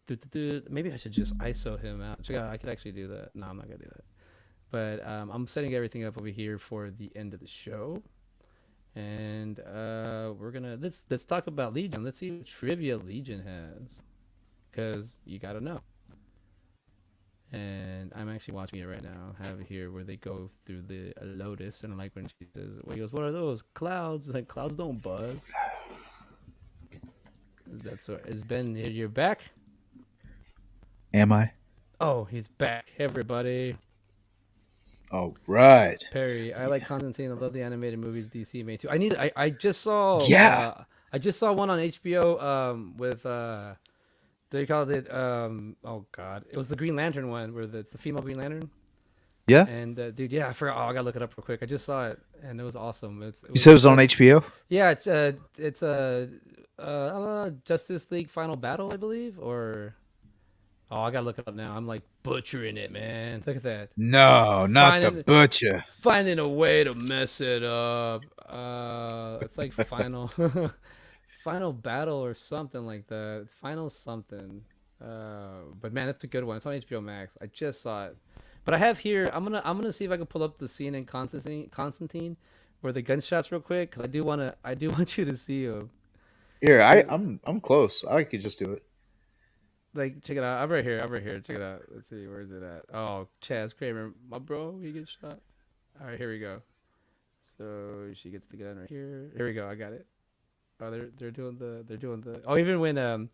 Maybe I should just ISO him out. Check out, I could actually do that. No, I'm not gonna do that. But I'm setting everything up over here for the end of the show, and we're gonna let's talk about Legion. Let's see what trivia Legion has, because you gotta know. And I'm actually watching it right now. I have it here where they go through the Lotus, and I like when she says, "Well, he goes, what are those clouds? Like clouds don't buzz." That's what is Ben. You're back. Am I? Oh, he's back, everybody. All right. Perry, I like Constantine. I love the animated movies DC made too. I just saw. Yeah. I just saw one on HBO. With they called it oh god, it was the Green Lantern one where it's the female Green Lantern. Yeah. And dude, yeah, I forgot. Oh, I gotta look it up real quick. I just saw it and it was awesome. You said it was on HBO? Yeah, it's Justice League Final Battle, I believe, or oh, I gotta look it up now. I'm like butchering it, man. Look at that. No, not the butcher. Finding a way to mess it up. It's like final Final Battle or something like that. It's Final something. But man, that's a good one. It's on HBO Max. I just saw it. But I have here. I'm gonna see if I can pull up the scene in Constantine, where the gunshots real quick, because I do want you to see them. Here, I'm close. I could just do it. Like, check it out. I'm right here. Check it out. Let's see. Where is it at? Oh, Chaz Kramer, my bro. He gets shot. All right, here we go. So she gets the gun right here. Here we go. I got it. Oh, they're doing the. Oh, even when what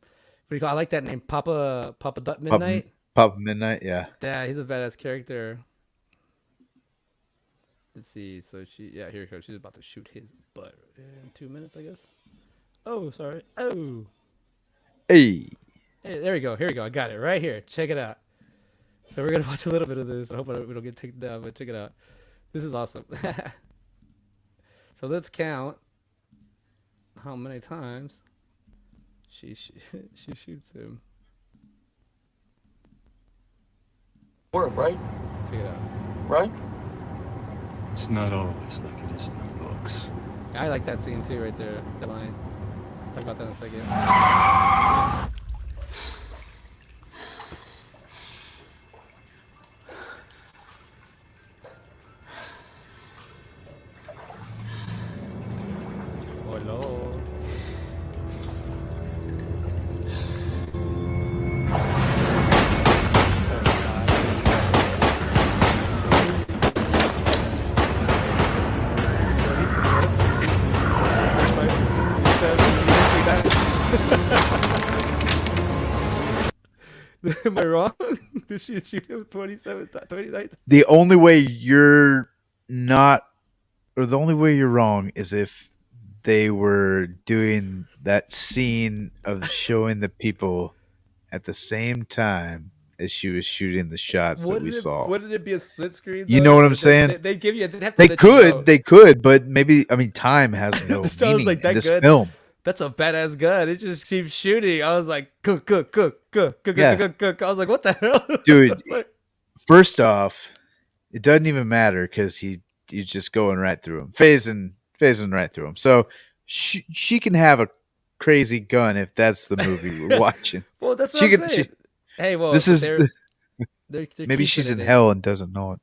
do you call? I like that name, Papa Midnight. Papa Midnight, yeah. Yeah, he's a badass character. Let's see. So here we go. She's about to shoot his butt in 2 minutes, I guess. Oh, sorry. Oh. Hey. Hey, there we go. Here we go. I got it right here. Check it out. So we're gonna watch a little bit of this. I hope we don't get taken down, but check it out. This is awesome. So let's count how many times she shoots him. Work, right? Check it out. Right? It's not always like it is in the books. I like that scene too, right there. That line. Talk about that in a second. Am I wrong? Did she shoot him 29? The only way you're not, or the only way you're wrong is if they were doing that scene of showing the people at the same time as she was shooting the shots that we saw. Wouldn't it be a split screen You though? know what I'm saying? They give you. They'd have to let you know. They could, but maybe I mean time has no So I was meaning like, in that this good. film. That's a badass gun. It just keeps shooting. I was like, cook. I Yeah, was like, what the hell, dude. First off, it doesn't even matter because he's just going right through him, phasing right through him. So she can have a crazy gun if that's the movie we're watching. Well, that's what She I'm can. saying. Hey, well, This is they're maybe keeping she's it in hell and doesn't know it.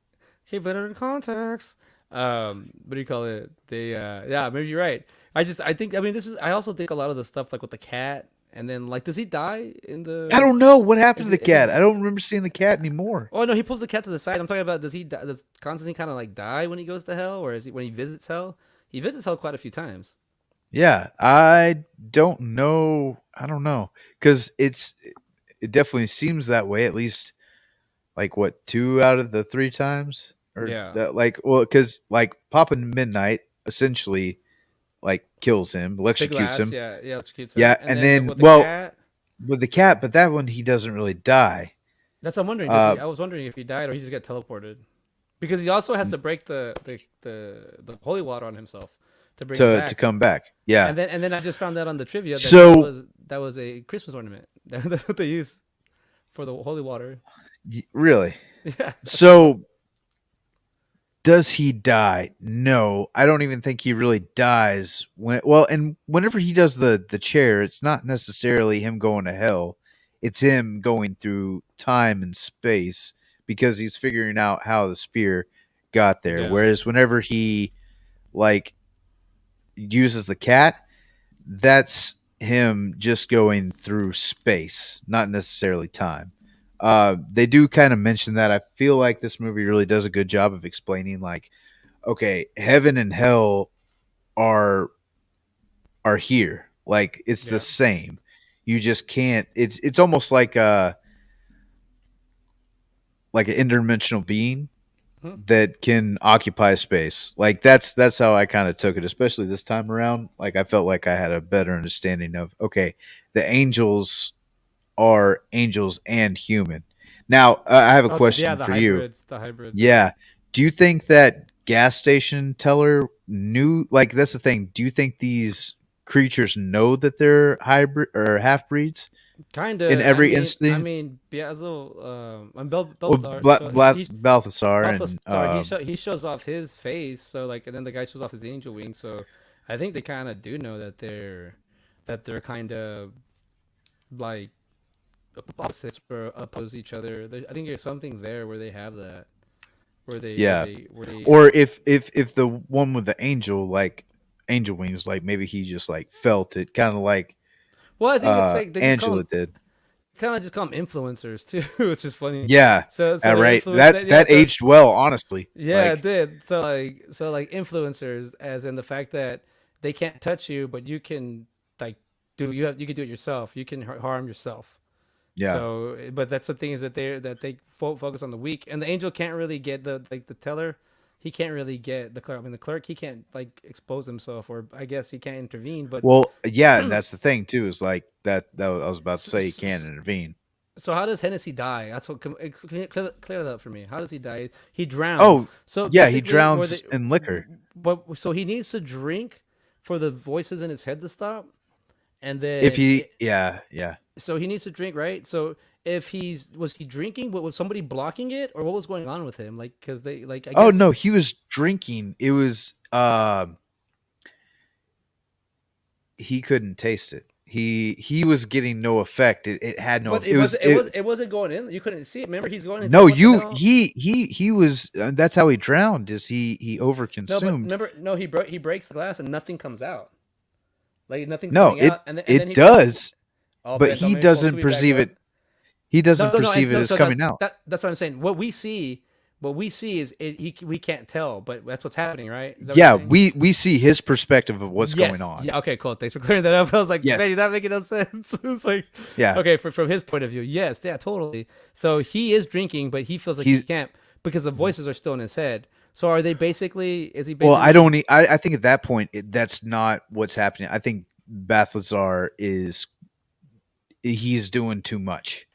keeping it in context. What do you call it? They yeah, maybe you're right. I think I mean this is I also think a lot of the stuff like with the cat and then like does he die in the I don't know what happened to the is he cat. I don't remember seeing the cat anymore. Oh no, he pulls the cat to the side. I'm talking about does Constantine kind of like die when he goes to hell or is he when he visits hell? He visits hell quite a few times. Yeah, I don't know. I don't know because it definitely seems that way. At least like what 2 out of the 3 times or Yeah. that like well because like Papa Midnight essentially like kills him, Big electrocutes Lass, him. yeah, electrocutes him. Yeah, And and then then with the well cat, with the cat, but that one he doesn't really die. that's what I'm wondering. Does Uh, he? I was wondering if he died or he just got teleported, because he also has to break the holy water on himself to bring it to back. come back. Yeah. And then I just found out on the trivia that So that was a Christmas ornament. That's what they use for the holy water. really, Yeah. so does he die? No, I don't even think he really dies. And whenever he does the chair, it's not necessarily him going to hell. It's him going through time and space because he's figuring out how the spear got there. Yeah. Whereas whenever he like uses the cat, that's him just going through space, not necessarily time. They do kind of mention that. I feel like this movie really does a good job of explaining, like, okay, heaven and hell are are here. Like it's the Yeah. same. You just can't. It's almost like an interdimensional being Mhm. that can occupy space. Like that's how I kind of took it, especially this time around. Like I felt like I had a better understanding of okay, the angels are angels and human. Now, I have a Oh yeah, question the for you. hybrids, the hybrids. Yeah. Yeah. Do you think that gas station teller knew? Like, that's the thing. Do you think these creatures know that they're hybrid or half breeds in Kinda. every instant? Beelzebub, Well, Balthazar. So Balthasar and Balthazar, he shows off his face. So like, and then the guy shows off his angel wing. So I think they kind of do know that they're kind of like opposites or oppose each other. I think there's something there where they have that, yeah. where they. Or if the one with the angel like angel wings, like maybe he just like felt it, kind of like Well, I think it's like they just call Angela them did. kind of just call them influencers too, which is funny. Yeah, So they right. influence That yeah. that aged well, honestly. Yeah, it Like, did. So like influencers, as in the fact that they can't touch you, but you can like you can do it yourself. You can harm yourself. yeah. So, but that's the thing is that they focus on the weak, and the angel can't really get the teller. He can't really get the clerk. I mean, the clerk he can't like expose himself, or I guess he can't intervene. But Well, yeah, and that's the thing too. Is like that I was about to so, say. He can't intervene. so how does Hennessy die? That's what clear that up for me. How does he die? He drowns. Oh, So yeah, he basically, drowns in liquor. but so he needs to drink for the voices in his head to stop, and If then he, yeah. so he needs to drink, right? So if was he drinking? But was somebody blocking it, or what was going on with him? Like, because they like I Oh guess. no, he was drinking. It was he couldn't taste it. He was getting no effect. It had no. But it wasn't going in. You couldn't see it. Remember, he's going. He's No, like, what the you hell? he was. That's how he drowned. Is he No, but overconsumed? remember, no, he breaks the glass and nothing comes out. Like nothing's No, coming out, and then it he does, oh, but bent he on me. Well, doesn't should we back perceive up? it. He doesn't No, perceive it as so coming out. that's what I'm saying. What we see what we see is we can't tell, but that's what's happening, right? Is that what you're Yeah, saying? we see his perspective of what's going Yes. on. Yeah. Okay. Cool. Thanks for clearing that up. I was like, Yes. man, you're not making no sense. It's like, Yeah. okay, from his point of view, yes, yeah, totally. So he is drinking, but he feels like he He's can't because the voices are still in his head. So are they basically? Is he well, I basically? don't I think at that point that's not what's happening. I think Balthazar is he's doing too much.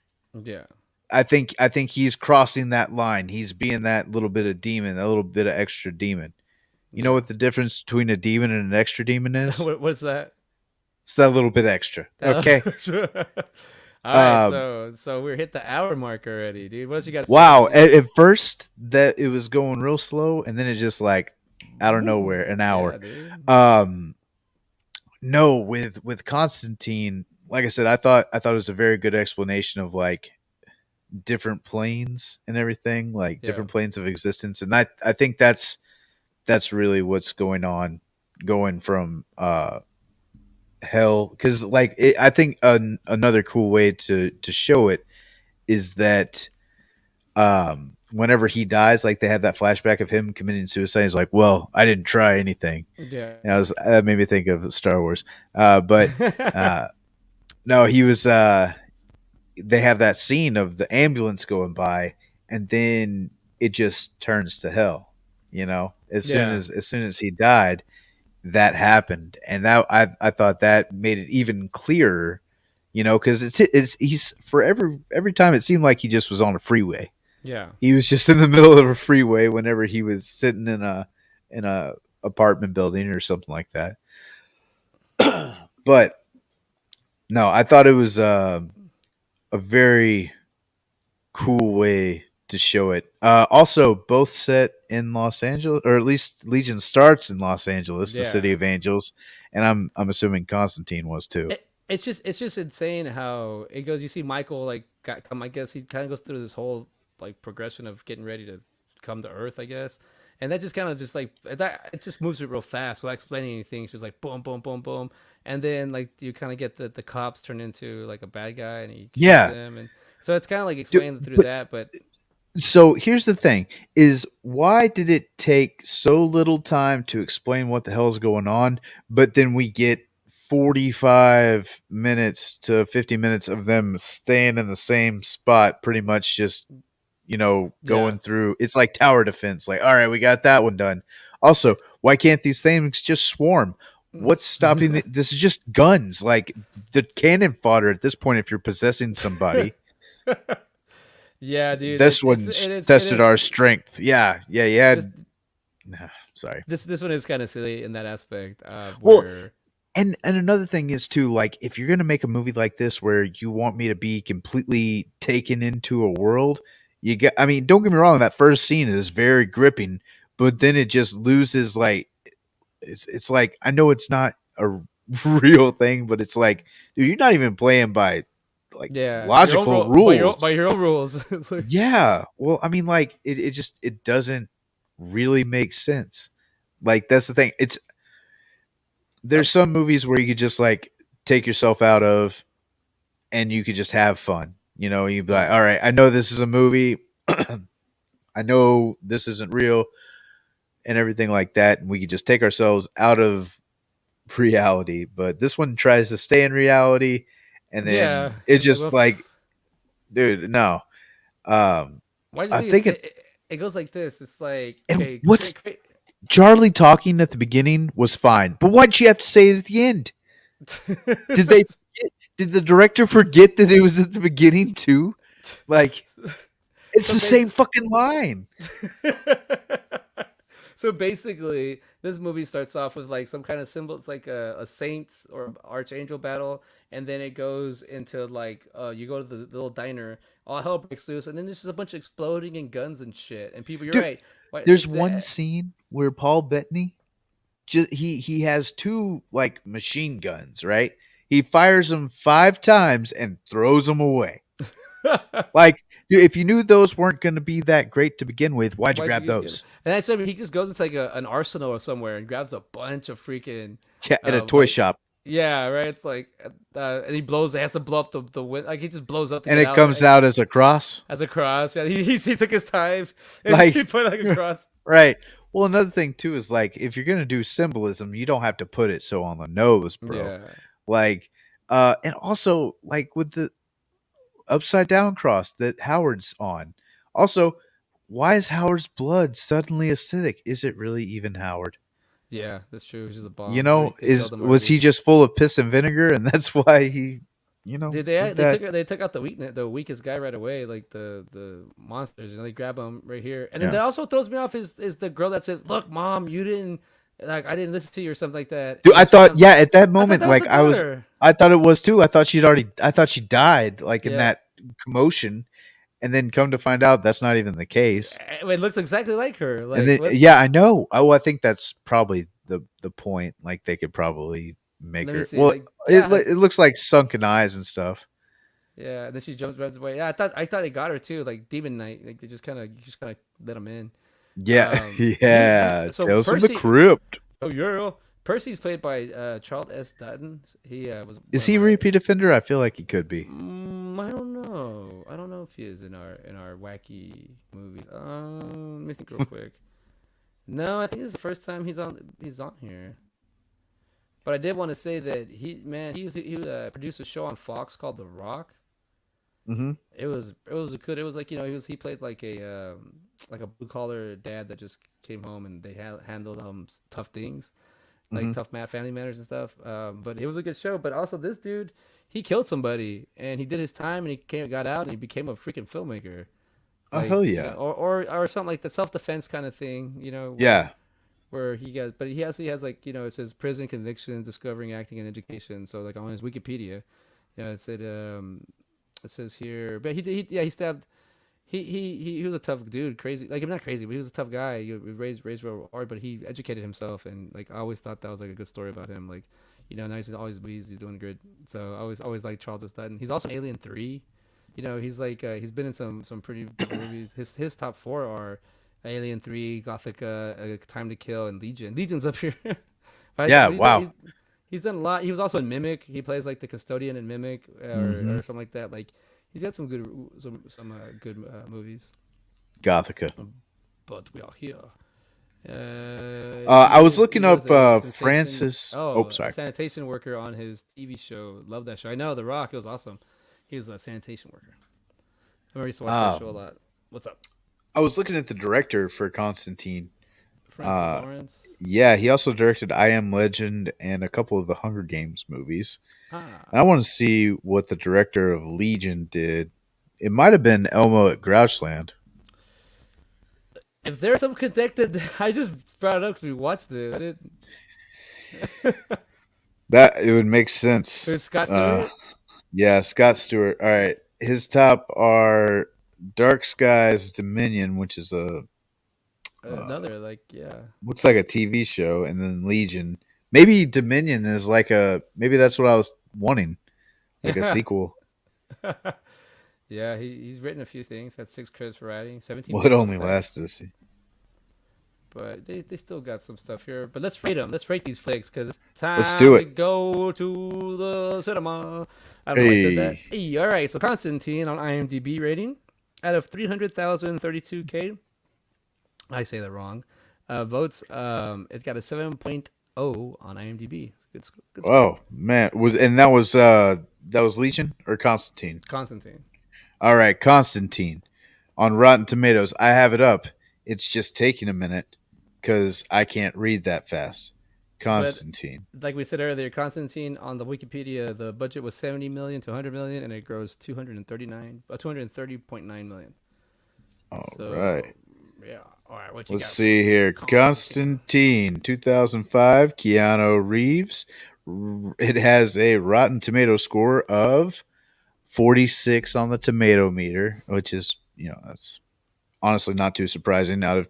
Yeah. I think he's crossing that line. He's being that little bit of demon, a little bit of extra demon. You know Yeah. what the difference between a demon and an extra demon is? What's that? It's that little bit extra. Okay. All right, Um, so we're hit the hour mark already, dude. What else you got to say about wow. this? At first, that it was going real slow, and then it just like out of nowhere, Boom. an Yeah, hour. dude. Um, no, with Constantine, like I said, I thought it was a very good explanation of like different planes and everything, like Yeah. different planes of existence, and I think that's really what's going on, going from hell, because like I think another cool way to show it is that whenever he dies, like they have that flashback of him committing suicide. He's like, well, I didn't try anything. Yeah. And that made me think of Star Wars. But uh no, he was they have that scene of the ambulance going by, and then it just turns to hell, as soon Yeah. as he died, that happened. And that I thought that made it even clearer, because it's he's for every time it seemed like he just was on a freeway. Yeah. He was just in the middle of a freeway whenever he was sitting in a apartment building or something like that. But no, I thought it was a very cool way to show it. Also, both set in Los Angeles, or at least Legion starts in Los Angeles, the city Yeah. of angels, and I'm assuming Constantine was too. It's just insane how it goes. You see Michael like come. I guess he kind of goes through this whole like progression of getting ready to come to Earth. I guess, and that just kind of just like that. It just moves it real fast without explaining anything. She was like boom, boom, boom, boom, and then like you kind of get the cops turn into like a bad guy, and he kills Yeah, them, and so it's kind of like Do- explained through but that. But so here's the thing: is why did it take so little time to explain what the hell's going on, but then we get 45 minutes to 50 minutes of them staying in the same spot, pretty much just yeah, going through. It's like tower defense. Like, all right, we got that one done. Also, why can't these things just swarm? What's stopping this? Is just guns. Like the cannon fodder at this point. If you're possessing somebody, yeah, dude, this it's one it is it tested is our strength. Yeah, yeah, yeah. this Sorry. this one is kind of silly in that aspect Well, where and another thing is too, like, if you're gonna make a movie like this where you want me to be completely taken into a world, you get. I mean, don't get me wrong. That first scene is very gripping, but then it just loses like it's like, I know it's not a real thing, but it's like, dude, you're not even playing by like yeah, your own logical rule by your rules. own rules. It's like, Yeah. Well, I mean, like it just it doesn't really make sense. Like that's the thing. It's uh, there's some movies where you could just like take yourself out of and you could just have fun. You'd be like, yeah, all right, I know this is a movie. I know this isn't real and everything like that. And we could just take ourselves out of reality. But this one tries to stay in reality, and yeah. then it just Well, like, dude, no. Um, why do you I think think it goes like this? It's like and okay, what's Charlie talking at the beginning was fine, but why'd she have to say it at the end? Did they? Did the director forget that it was at the beginning too? Like, it's so the same basically, fucking line. so basically, this movie starts off with like some kind of symbol. It's like a saint or archangel battle, and then it goes into like you go to the little diner, all hell breaks loose, and then there's just a bunch of exploding and guns and shit, and people. You're Dude, right. What there's it's one scene where Paul Bettany just he has two like machine guns, right? He fires them 5 times and throws them away. Like, if you knew those weren't going to be that great to begin with, why'd you Why'd grab you get it? those? And I mean, he just goes into like an arsenal or somewhere and grabs a bunch of freaking Yeah, at a toy like shop. Yeah, right. It's like, and he has to blow up the wind. Like he just blows up to and get it out comes out as a cross. as a cross. Yeah, he took his time and he Like, put like a cross. right. Well, another thing too is like if you're gonna do symbolism, you don't have to put it so on the nose, bro. Yeah, Like, and also like with the upside down cross that Howard's on. Also, why is Howard's blood suddenly acidic? Is it really even Howard? yeah, that's true. He's just a You bomb. know, They killed is him was he already. just full of piss and vinegar, and that's why he, Did did that? they took out the weakest guy right away, like the monsters, and they grab him right here. And then Yeah, that also throws me off is the girl that says, "Look, mom, you didn't like I didn't listen to you" or something like that. dude. And I then she thought, comes, yeah, at that I thought moment, that was the like daughter. I thought it was too. I thought she died, like in Yeah, that commotion, and then come to find out that's not even the case. it looks exactly like her. And Like then, what? yeah, I know. Oh, I think that's probably the point. Like they could probably make Let me her. see. Well, Like yeah, it looks like sunken eyes and stuff. yeah. And then she jumps runs away. Yeah, I thought they got her too. Like Demon Knight. Like they just kind of let him in. Yeah, He yeah. so Tales from the Percy. crypt. Oh, Euro. Percy's played by Charles S. Dutton. He was one Is of he a my. repeat offender? I feel like he could be. I don't know. I don't know if he is in our wacky movies. Let me think real quick. No, I think this is the first time he's on here. But I did want to say that he produced a show on Fox called The Rock. Mm-hmm. It was good. It was like he played like a blue collar dad that just came home and they handled tough things like Mm-hmm. tough family matters and stuff. But it was a good show. But also this dude, he killed somebody and he did his time and got out and he became a freaking filmmaker. Oh Like hell yeah, yeah, or something like the self defense kind of thing. yeah. Where he got, but he has like it says prison convictions, discovering acting and education. So like on his Wikipedia, it says here, but he stabbed. He was a tough dude, crazy. Like I'm not crazy, but he was a tough guy. He was raised real hard, but he educated himself, and like I always thought that was like a good story about him. Like, now he's always he's doing good. So I always liked Charles S. Dutton. He's also in Alien 3. He's like he's been in some pretty big movies. His top four are Alien 3, Gothica, Time to Kill, and Legion. Legion's up here. Yeah, But wow. he's done a lot. He was also in Mimic. He plays like the custodian in Mimic, Mm-hmm. or something like that. Like he's got some good movies. Gothica. But we are here. I was looking He was up a sanitation. Francis. Oh, Oh, a sorry. sanitation worker on his TV show. Love that show. I know The Rock. It was awesome. He was a sanitation worker. I remember used to watch that show a lot. What's up, I was looking at the director for Constantine. Francis Uh, Lawrence? yeah, he also directed I Am Legend and a couple of the Hunger Games movies. And I Ah, want to see what the director of Legion did. It might have been Elmo at Grouchland. if there's some connected, I just brought it up because we watched it. I didn't. That it would make sense. There's Scott Uh, Stewart. yeah, Scott Stewart. All right, his top are Dark Skies Dominion, which is a Another like yeah. looks like a TV show, and then Legion. Maybe Dominion is like a maybe that's what I was wanting, like a Yeah. sequel. Yeah, he's written a few things. Got 6 credits for writing, 17 Well, it visual only effects. lasted. A se- But they still got some stuff here. But let's rate them. Let's rate these flicks because it's Let's do time to it. go to the cinema. I don't know why I said that. Hey, Hey, all right. So Constantine on IMDb rating out of 300,032K. I say that wrong. Votes. It got a 7.0 on IMDb. Good score. oh man, that was Legion or Constantine. Constantine. All right, Constantine on Rotten Tomatoes. I have it up. It's just taking a minute because I can't read that fast. But Constantine. like we said earlier, Constantine on the Wikipedia, the budget was 70 million to 100 million, and it grows 230.9 million. All So right. yeah, all right. What you Let's got see for here. Constantine? Constantine, 2005, Keanu Reeves. It has a Rotten Tomato score of 46 on the tomato meter, which is, that's honestly not too surprising. Out of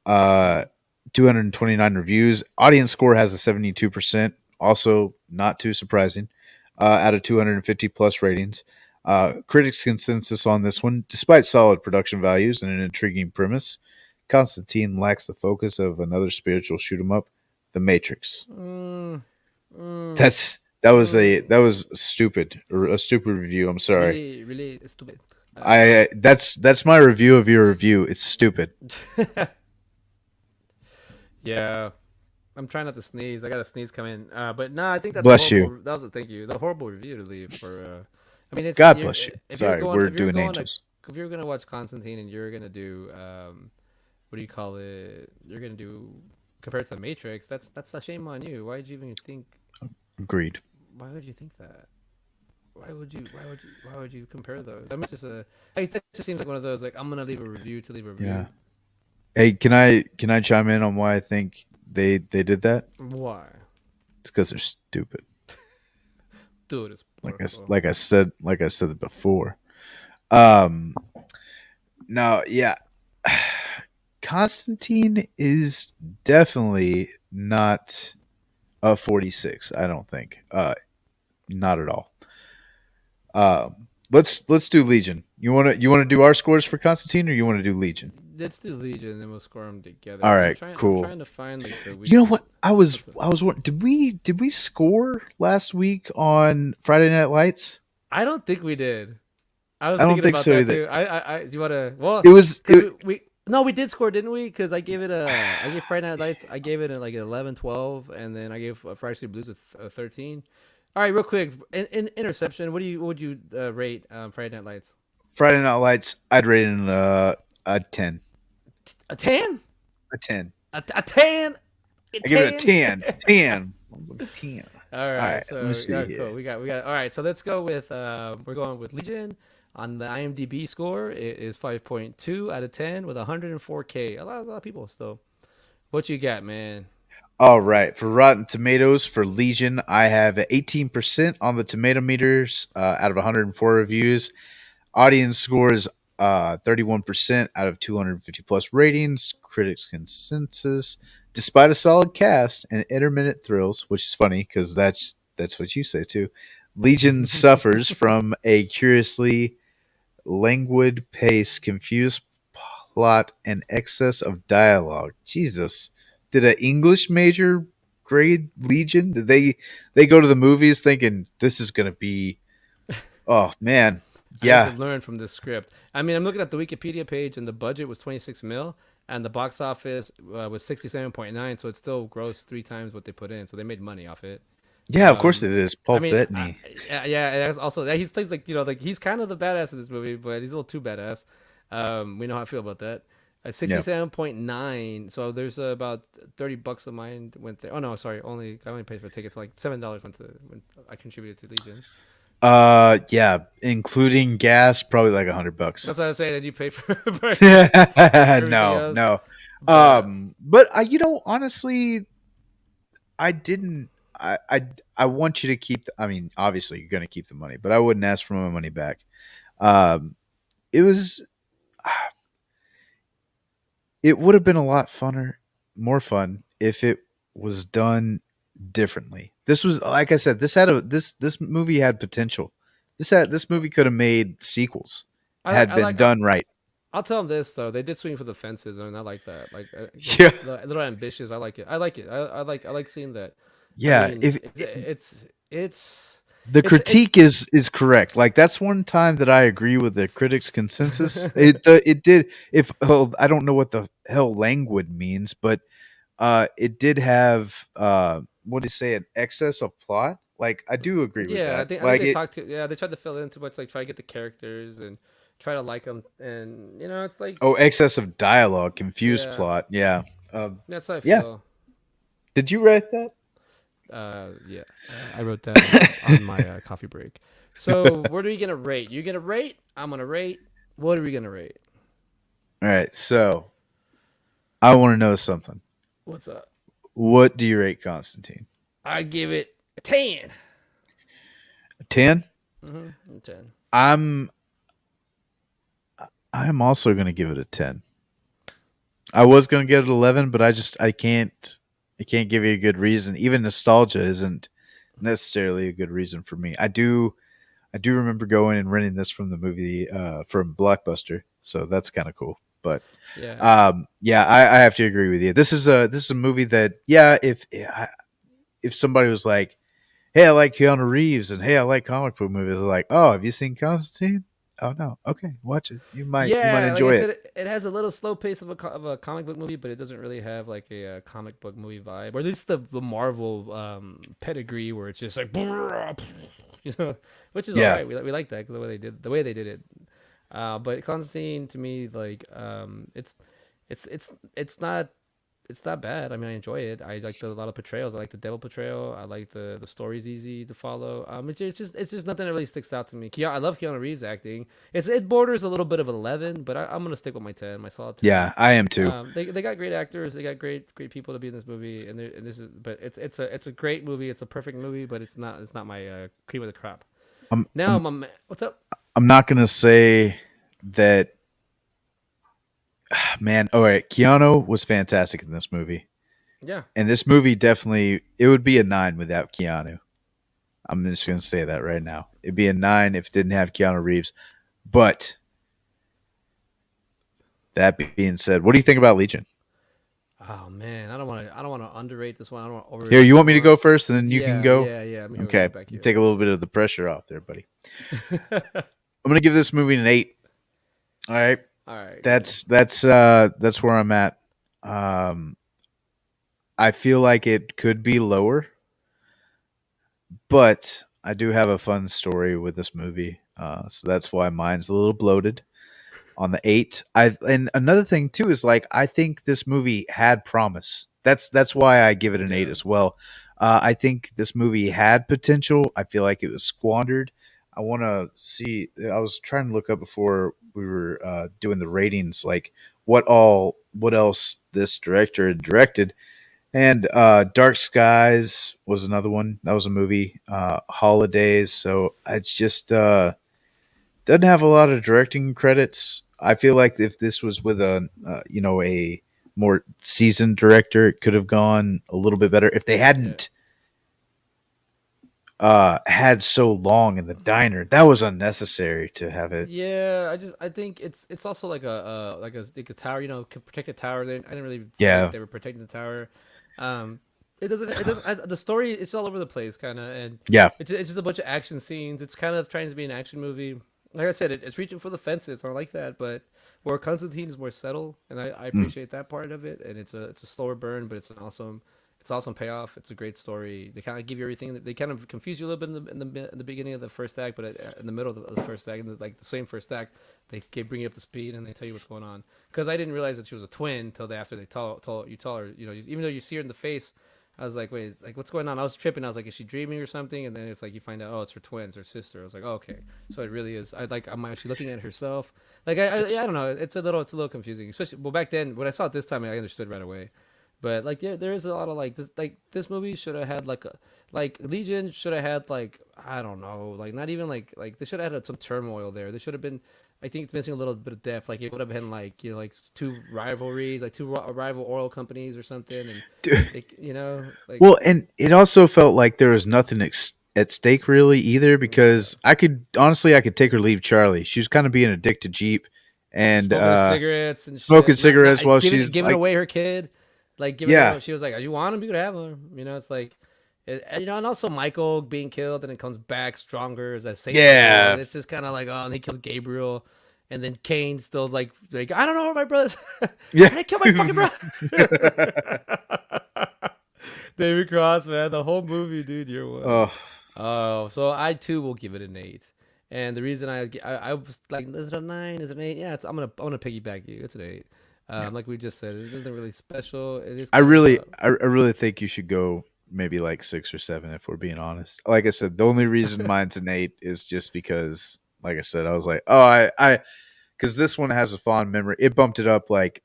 uh, 229 reviews, audience score has a 72%, also not too surprising. Out of 250 plus ratings. Critics' consensus on this one, despite solid production values and an intriguing premise, Constantine lacks the focus of another spiritual shoot 'em up, The Matrix. Mm, Mm, that was stupid, or a stupid review. I'm sorry. really, really stupid. That's my review of your review. It's stupid. Yeah, I'm trying not to sneeze. I got a sneeze coming. But no, I think that's a Bless you. horrible. That was a thank you. The horrible review to leave for. I mean, it's God you're bless you. if you're Sorry, going we're doing angels. if you're gonna watch Constantine and you're gonna do what do you call it? You're gonna do compared to the Matrix. That's a shame on you. Why did you even think? Agreed. Why would you think that? Why would you compare those? I mean, it's just that just seems like one of those like I'm gonna leave a review to leave a review. Yeah. Hey, can I chime in on why I think they did that? Why? It's because they're stupid. Dude, it's Like I said it before. Um. No. Yeah. Constantine is definitely not a 46. I don't think. Not at all. Let's do Legion. You wanna do our scores for Constantine, or you want to do Legion? let's do Legion and then we'll score them together. All But right, I'm cool. trying to find like the You know wiki. what? I was What's it? I was wondering, did we score last week on Friday Night Lights? I don't think we did. I was I don't thinking think about so that either. too. Do you want to? Well, It was because it, we no, we did score, didn't we? Because I gave Friday Night Lights. I gave it like an 11, 12, and then I gave Friday City Blues a 13. All right, real quick, in interception. What would you rate Friday Night Lights? Friday Night Lights. I'd rate it a 10. A 10? A 10. A 10? A I give it a 10? 10. 10. 10. All All right, right, let me so see yeah, here. cool. We got. All right, so let's go with. We're going with Legion. On the IMDb score, it is 5.2 out of 10 with 104K. A lot of people still. What you got, man? All right, for Rotten Tomatoes for Legion, I have 18% on the tomato meters out of 104 reviews. Audience scores 31% out of 250 plus ratings. Critics consensus, despite a solid cast and intermittent thrills, which is funny because that's what you say too. Legion suffers from a curiously languid pace, confused plot, and excess of dialogue. Jesus, did an English major grade Legion? Did they go to the movies thinking this is gonna be? Oh man, I need to yeah. learn from this script. I mean, I'm looking at the Wikipedia page, and the budget was 26 mil, and the box office was 67.9, so it still grossed three times what they put in. So they made money off it. Yeah, of course it is. I Paul mean, Bettany. yeah, and that's also he plays like like he's kind of the badass in this movie, but he's a little too badass. We know how I feel about that. Yeah. 67.9. So there's about $30 of mine went there. Oh no, sorry, I only paid for tickets. So like $7 went to when I contributed to Legion. Yeah, including gas, probably like $100. That's what I was saying. That you paid for everything No, else, no. but But honestly, I didn't. I want you to keep. I mean, obviously, you're going to keep the money, but I wouldn't ask for my money back. Um, it was. It would have been a lot funner, more fun if it was done differently. This was, like I said, this movie had potential. This movie could have made sequels had I been like done right. I'll tell them this though. They did swing for the fences, and I like that. Like Yeah, a little ambitious. I like it. I like seeing that. I yeah. mean, If it's the it's critique is correct, like that's one time that I agree with the critics' consensus. It did. If I don't know what the hell languid means, but it did have what do you say, an excess of plot. Like I do agree with yeah. that. I think Like they it. talked to they tried to fill in too much, like try to get the characters and try to like them, and it's like Oh, excess of dialogue, confused yeah, plot. Yeah. Um, that's how I yeah. feel. Did you write that? Yeah, I wrote that on my coffee break. So what are we gonna rate? You gonna rate? I'm gonna rate. What are we gonna rate? All right. So I want to know something. What's up? What do you rate Constantine? I give it a 10. 10? 10. I'm also going to give it a 10. I was going to give it 11, but I can't give you a good reason. Even nostalgia isn't necessarily a good reason for me. I do remember going and renting this from the movie from Blockbuster, so that's kind of cool. But Yeah. yeah, I have to agree with you. This is a movie that, yeah, if somebody was like, hey, I like Keanu Reeves, and hey, I like comic book movies. They're like, oh, have you seen Constantine? Oh no, okay, watch it. You might Yeah, like I enjoy it. said, it has a little slow pace of of a comic book movie, but it doesn't really have like a, comic book movie vibe, or at least the Marvel pedigree, where it's just like, you know, which is all Yeah, right. We like that 'cause the way they did it. But Constantine to me, like, it's not bad. I mean, I enjoy it. I like a lot of portrayals. I like the devil portrayal. I like the story's easy to follow. It's just nothing that really sticks out to me. I love Keanu Reeves acting. It borders a little bit of 11, but I'm gonna stick with my 10, my solid 10. yeah, I am too. They got great actors. They got great people to be in this movie, and this is but it's a great movie. It's a perfect movie, but it's not my cream of the crop. I'm Now, I'm what's up? I'm not gonna say that. Man, all right, Keanu was fantastic in this movie, Yeah. and this movie definitely it would be a 9 without Keanu. I'm just gonna say that right now. It'd be a 9 if it didn't have Keanu Reeves. But that being said, what do you think about Legion? Oh man, I don't want to underrate this one. I don't want to Here, overrate you this want me to go one. first, and then you can Yeah, go. yeah, yeah. Let me Okay, get back here. take a little bit of the pressure off there, buddy. I'm gonna give this movie an 8. All right, All right, cool. that's where I'm at. Um, I feel like it could be lower, but I do have a fun story with this movie, so that's why mine's a little bloated on the 8. I and another thing too is like I think this movie had promise. That's why I give it an 8 Yeah, as well. I think this movie had potential. I feel like it was squandered. I want to see. I was trying to look up before we were doing the ratings, like what else this director had directed, and Dark Skies was another one. That was a movie. Holidays. So it's just doesn't have a lot of directing credits. I feel like if this was with a more seasoned director, it could have gone a little bit better. If they yeah, hadn't had so long in the diner, that was unnecessary to have it. yeah. I think it's also like a tower. You know, could protect the tower. I didn't really feel like Yeah, they were protecting the tower. Um, the story is all over the place, kind of, and yeah. it's just a bunch of action scenes. It's kind of trying to be an action movie. Like I said, it's reaching for the fences. I like that, but where Constantine is more subtle, and I Mm. appreciate that part of it. And it's a slower burn, but it's awesome payoff. It's a great story. They kind of give you everything. They kind of confuse you a little bit in the beginning of the first act, but in the middle of the first act, like the same first act, they bring you up to speed and they tell you what's going on. Because I didn't realize that she was a twin until after they tell her. You know, even though you see her in the face, I was like, wait, like what's going on? I was tripping. I was like, is she dreaming or something? And then it's like you find out, oh, it's her twins, her sister. I was like, oh, okay, so it really is. I'm actually looking at herself. Like I don't know. It's a little confusing, especially well back then when I saw it this time, I understood right away. But like yeah, there is a lot of this movie should have had like Legion should have had like I don't know like not even like they should have had some turmoil there. They should have been I think it's missing a little bit of depth. Like it would have been like you know like two rivalries like two rival oil companies or something and Dude. they you know like Well, and it also felt like there was nothing at stake really either yeah because I could take or leave Charlie. She was kind of being a dick to Jeep and smoking the cigarettes and smoking shit. Not cigarettes while she's giving like, away her kid, like giving yeah, her. She was like, "You want him? You could have him." You know, it's like, you know, and also Michael being killed and it comes back stronger as a Saint Michael, yeah, and it's just kind of like, oh, and he kills Gabriel, and then Kane still like I don't know where my brothers. yeah. I didn't kill my fucking brother. David Cross, man, the whole movie, dude, you're one. Oh, Oh, so I too will give it an 8. And the reason I was like, is it a 9? Is it an 8? Yeah, I'm gonna piggyback you. It's an 8. Like we just said, it isn't really special. It is kind of I really think you should go maybe like 6 or 7 if we're being honest. Like I said, the only reason mine's an 8 is just because, like I said, I was like, oh, I because this one has a fond memory. It bumped it up like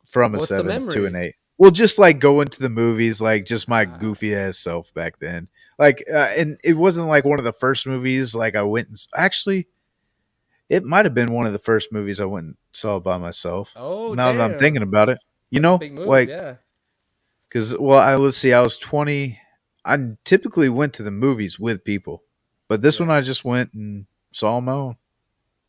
from a what's the 7 to an memory? 8. Well, just like going to the movies, like just my Uh, goofy ass self back then. Like, and it wasn't like one of the first movies. Like I went and actually, it might have been one of the first movies I went and saw by myself. oh Now that I'm thinking damn, about it, that's a big move. like Yeah, because well, let's see, I was 20. I typically went to the movies with people, but this one yeah, I just went and saw them all.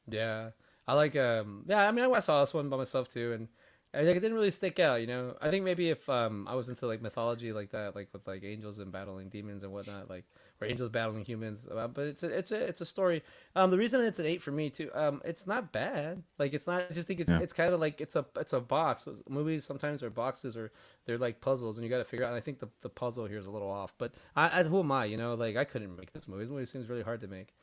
yeah. I like yeah. I mean, I saw this one by myself too, and Like, it didn't really stick out, you know. I think maybe if I was into like mythology like that, like with like angels and battling demons and whatnot, like or angels battling humans. But it's a story. The reason it's an 8 for me too. It's not bad. Like it's not. I just think Yeah. it's kind of like it's a box. Movies sometimes are boxes or they're like puzzles, and you got to figure out. And I think the puzzle here is a little off. But who am I? You know, like I couldn't make this movie. This movie seems really hard to make.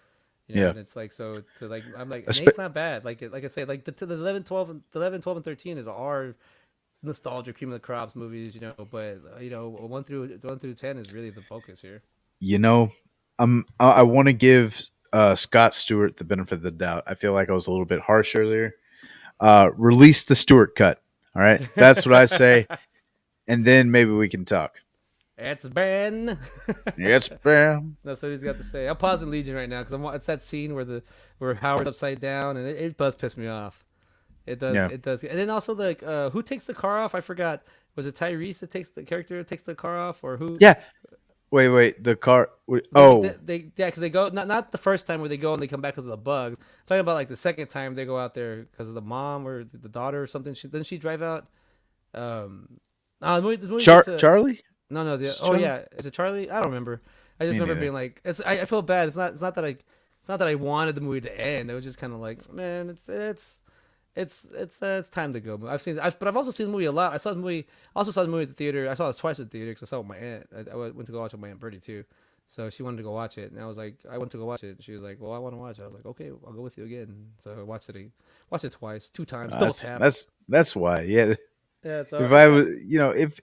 You know, Yeah. and it's like so to like I'm like an Espe- eight's not bad. Like I say, like the 11, 12, the 11, 12, and 13 is our nostalgia cream of the crops movies, you know. But you know, 1 through 10 is really the focus here. you know, I want to give Scott Stewart the benefit of the doubt. I feel like I was a little bit harsh earlier. Release the Stewart cut. All right, that's what I say, and then maybe we can talk. It's Ben. Yes, bam. That's what he's got to say. I'm pausing Legion right now because it's that scene where Howard's upside down and it does piss me off. It does. Yeah. It does. And then also like who takes the car off? I forgot. Was it Tyrese that takes the car off or who? Yeah. Wait. The car. Oh, They yeah, because they go not the first time where they go and they come back because of the bugs. I'm talking about like the second time they go out there because of the mom or the daughter or something. Doesn't she drive out? This movie gets Charlie. no. Is it Oh Charlie? yeah, is it Charlie? I don't remember. I just Me remember neither. being like, I feel bad. It's not that I wanted the movie to end. It was just kind of like, man, it's time to go. But I've also seen the movie a lot. Also saw the movie at the theater. I saw it twice at the theater because I saw it with my aunt. I went to go watch it with my aunt Bertie too. So she wanted to go watch it, and I was like, I went to go watch it. And she was like, well, I want to watch it. I was like, okay, I'll go with you again. So I watched it twice, 2 times, double tap. That's why. Yeah. Yeah, If I was,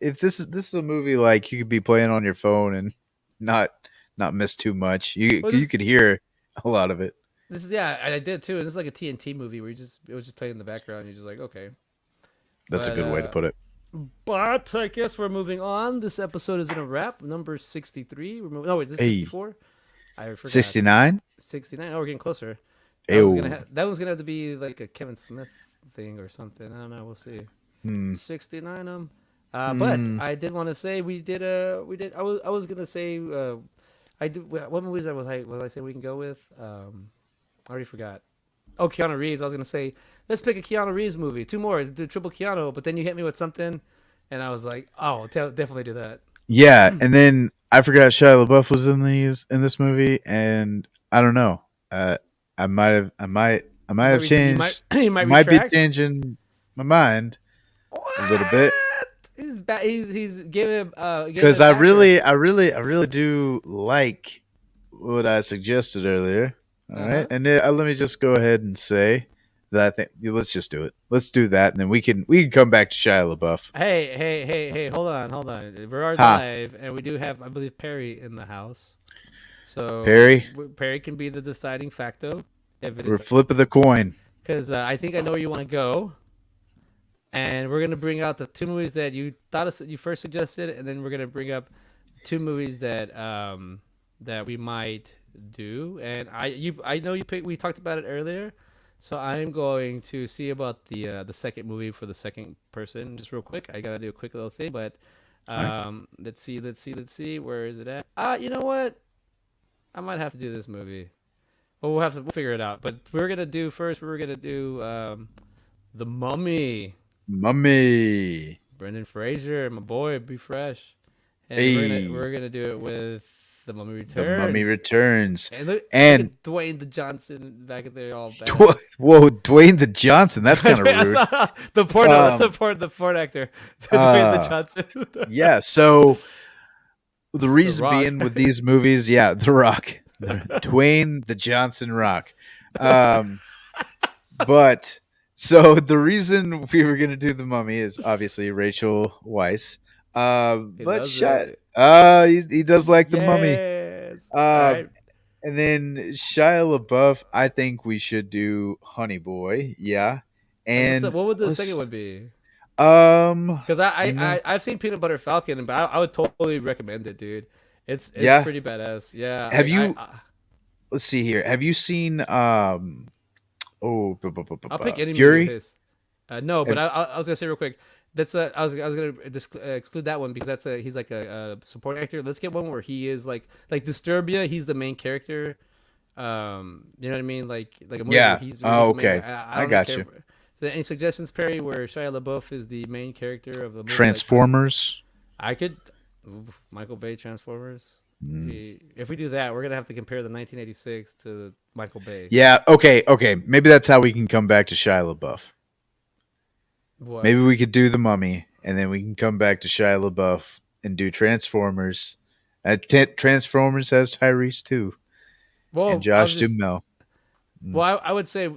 if this is a movie like you could be playing on your phone and not miss too much, well, you could hear a lot of it. this is yeah, I did too. And this is like a TNT movie where it was just playing in the background. And you're just like, okay. That's a But good way to put it. But I guess we're moving on. This episode is in a wrap. Number 63. No, wait, this is Hey. 64. I forgot. 69. 69. Oh, we're getting closer. Ew. That one's gonna have to be like a Kevin Smith thing or something. I don't know. We'll see. Hmm. 69. But I did want to say we did. I was gonna say. I did. What movies was I saying we can go with? I already forgot. Oh, Keanu Reeves. I was gonna say let's pick a Keanu Reeves movie. 2 more. Do triple Keanu. But then you hit me with something, and I was like, oh, definitely do that. Yeah, and then I forgot Shia LaBeouf was in this movie, and I don't know. I might have changed. You might Might be retract. changing my mind a little bit He's giving because I really do like what I suggested earlier. All right, and then, let me just go ahead and say that I think let's just do it. Let's do that, and then we can come back to Shia LaBeouf. Hey! Hold on. We're already Ha. live, and we do have, I believe, Perry in the house. So Perry can be the deciding factor if it We're is flipping the coin. because I think I know where you want to go, and we're gonna bring out the 2 movies that you you first suggested, and then we're gonna bring up 2 movies that that we might do. And I know you picked. We talked about it earlier. So I'm going to see about the second movie for the second person, just real quick. I gotta do a quick little thing, but let's see, where is it at? You know what? I might have to do this movie. Well, we'll figure it out. But we're gonna do the Mummy. Mummy. Brendan Fraser, my boy, be fresh. And Hey. we're gonna do it with the Mummy The Returns. Mummy Returns. And look And- at Dwayne the Johnson back there all bad. Whoa, Dwayne the Johnson. That's kind of rude. The porno, the porn actor, Dwayne the Johnson. Yeah. So the reason Rock. being with these movies, yeah, The Rock, Dwayne the Johnson Rock. But so the reason we were gonna do the Mummy is obviously Rachel Weisz. But he does like the Mummy. Yes. Uh, All right. And then Shia LaBeouf, I think we should do Honey Boy. Yeah. And What would the second one be? Because Because I've seen Peanut Butter Falcon, but I would totally recommend it, dude. It's Yeah? pretty badass. Yeah. Have you- let's see here. Have you seen I'll pick any Fury? movie of his. No, but I was gonna say real quick. That's I was gonna exclude that one because he's like a support actor. Let's get one where he is like Disturbia. He's the main character. You know what I mean? Like a movie Yeah. where he's Oh, the main- okay. I I don't got care you. So any suggestions, Perry, where Shia LaBeouf is the main character of the movie? Transformers. I could. Michael Bay Transformers. Mm. If we do that, we're gonna have to compare the 1986 to Michael Bay. Yeah. Okay. Okay. Maybe that's how we can come back to Shia LaBeouf. What? Maybe we could do the Mummy, and then we can come back to Shia LaBeouf and do Transformers. Transformers has Tyrese too, and Well, I was Josh just. Duhamel. Mm. Well, I would say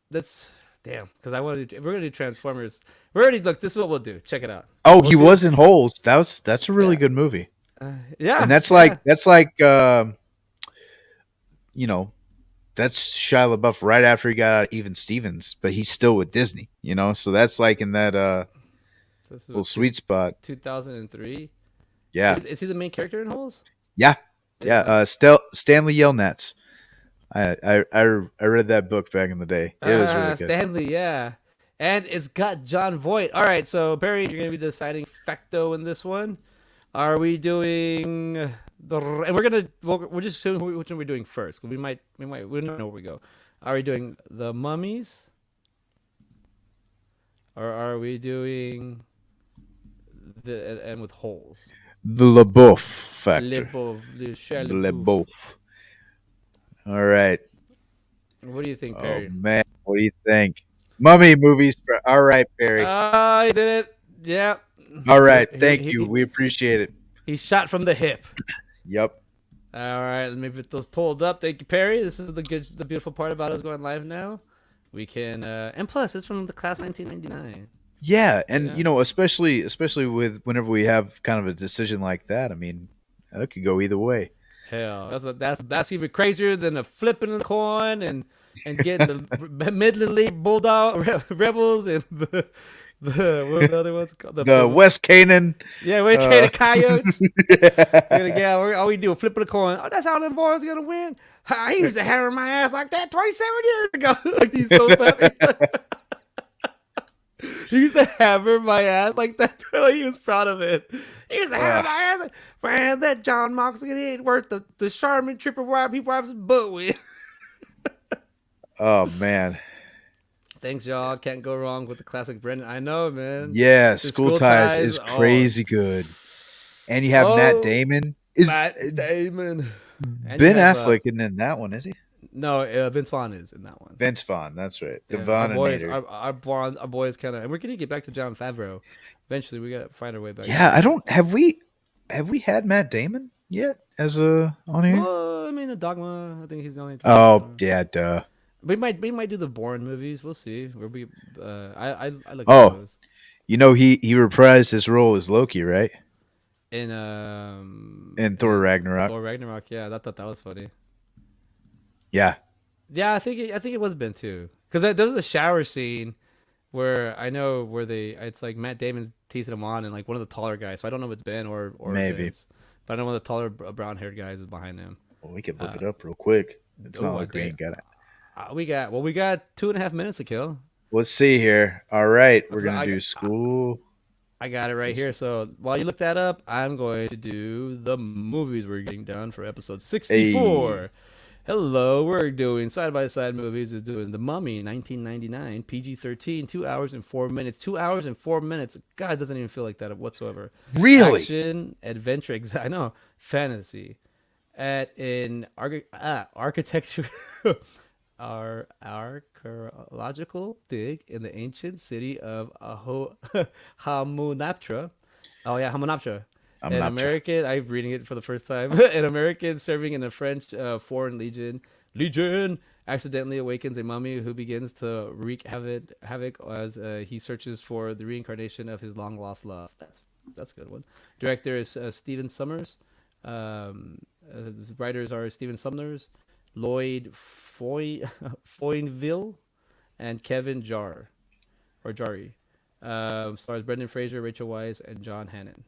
let's damn, because I want to. If we're gonna do Transformers, we're already look. This is what we'll do. Check it out. Oh, We'll he do. was in Holes. That's a really Yeah. good movie, Yeah. and that's Yeah. like you know that's Shia LaBeouf right after he got out of Even Stevens, but he's still with Disney. So that's like in that So this is little what, sweet spot. 2003. Yeah, Is he the main character in Holes? yeah, yeah. Yeah. Stanley Yelnats. I read that book back in the day. It was really good. Stanley, yeah. And it's got John Voight. All right, so Barry, you're gonna be the deciding facto in this one. Are we doing the? And we're just assuming which one we're doing first. We don't know where we go. Are we doing the Mummies, or are we doing the and with holes? The LaBeouf factor. Le Shia LaBeouf. LaBeouf. All right. What do you think, Oh Perry? man, what do you think? Mummy movies. All right, Barry. He did it. Yeah. All right, thank you. We appreciate it. He shot from the hip. Yep. All right, let me get those pulled up. Thank you, Perry. This is the beautiful part about us going live now. We can, and plus, it's from the class 1999. Yeah, and Yeah. especially with whenever we have kind of a decision like that. I mean, that could go either way. Hell, that's even crazier than the flipping of the coin and getting the Midland League Bulldog Rebels and the what were the other ones called? The West Canaan. Yeah, we're the Coyotes. All we do is flip a coin. Oh, that's how them boys gonna win. He used to hammer my ass like that 27 years ago. Like these so happy. He used to hammer my ass like that. He was proud of it. He used to hammer my ass. Like, man, that John Moxley ain't worth the Charmin triple wipe he wipes his butt with. Oh man. Thanks, y'all. Can't go wrong with the classic Brendan. I know, man. Yeah, The School Ties is crazy good. And you have Matt Damon. Matt Damon. And Ben Affleck isn't in that one, is he? No, Vince Vaughn is in that one. Vince Vaughn, that's right. The Yeah, Vaughn. our boys kind of, and we're gonna get back to Jon Favreau. Eventually, we gotta find our way back. Yeah, I don't have we had Matt Damon yet as a on here? Well, I mean, the Dogma. I think he's the only. Oh yeah, duh. We might do the Bourne movies. We'll see. Where we, I look at those. He reprised his role as Loki, right? In Thor Ragnarok. Thor Ragnarok, yeah, I thought that was funny. Yeah. Yeah, I think it was Ben too, because there was a shower scene where it's like Matt Damon's teasing him on, and like one of the taller guys. So I don't know if it's Ben or maybe, Vince, but I know one of the taller brown haired guys is behind him. Well, we can look it up real quick. It's not like we ain't got it. We got 2.5 minutes to kill. Let's see here. All right, we're gonna do school. I got it right here. So while you look that up, I'm going to do the movies we're getting done for episode 64. Hey. Hello, we're doing side-by-side movies. We're doing The Mummy, 1999, PG-13, 2 hours and 4 minutes. 2 hours and 4 minutes. God, it doesn't even feel like that whatsoever. Really? Action, adventure, I know, fantasy. At an architecture, archaeological dig in the ancient city of Hamunaptra. Oh yeah, Hamunaptra. An American, I'm reading it for the first time. An American serving in the French Foreign Legion accidentally awakens a mummy who begins to wreak havoc as he searches for the reincarnation of his long lost love. That's a good one. Director is Stephen Sommers. Writers are Stephen Sommers, Lloyd Foyneville, and Kevin Jari. Stars Brendan Fraser, Rachel Weisz, and John Hannon.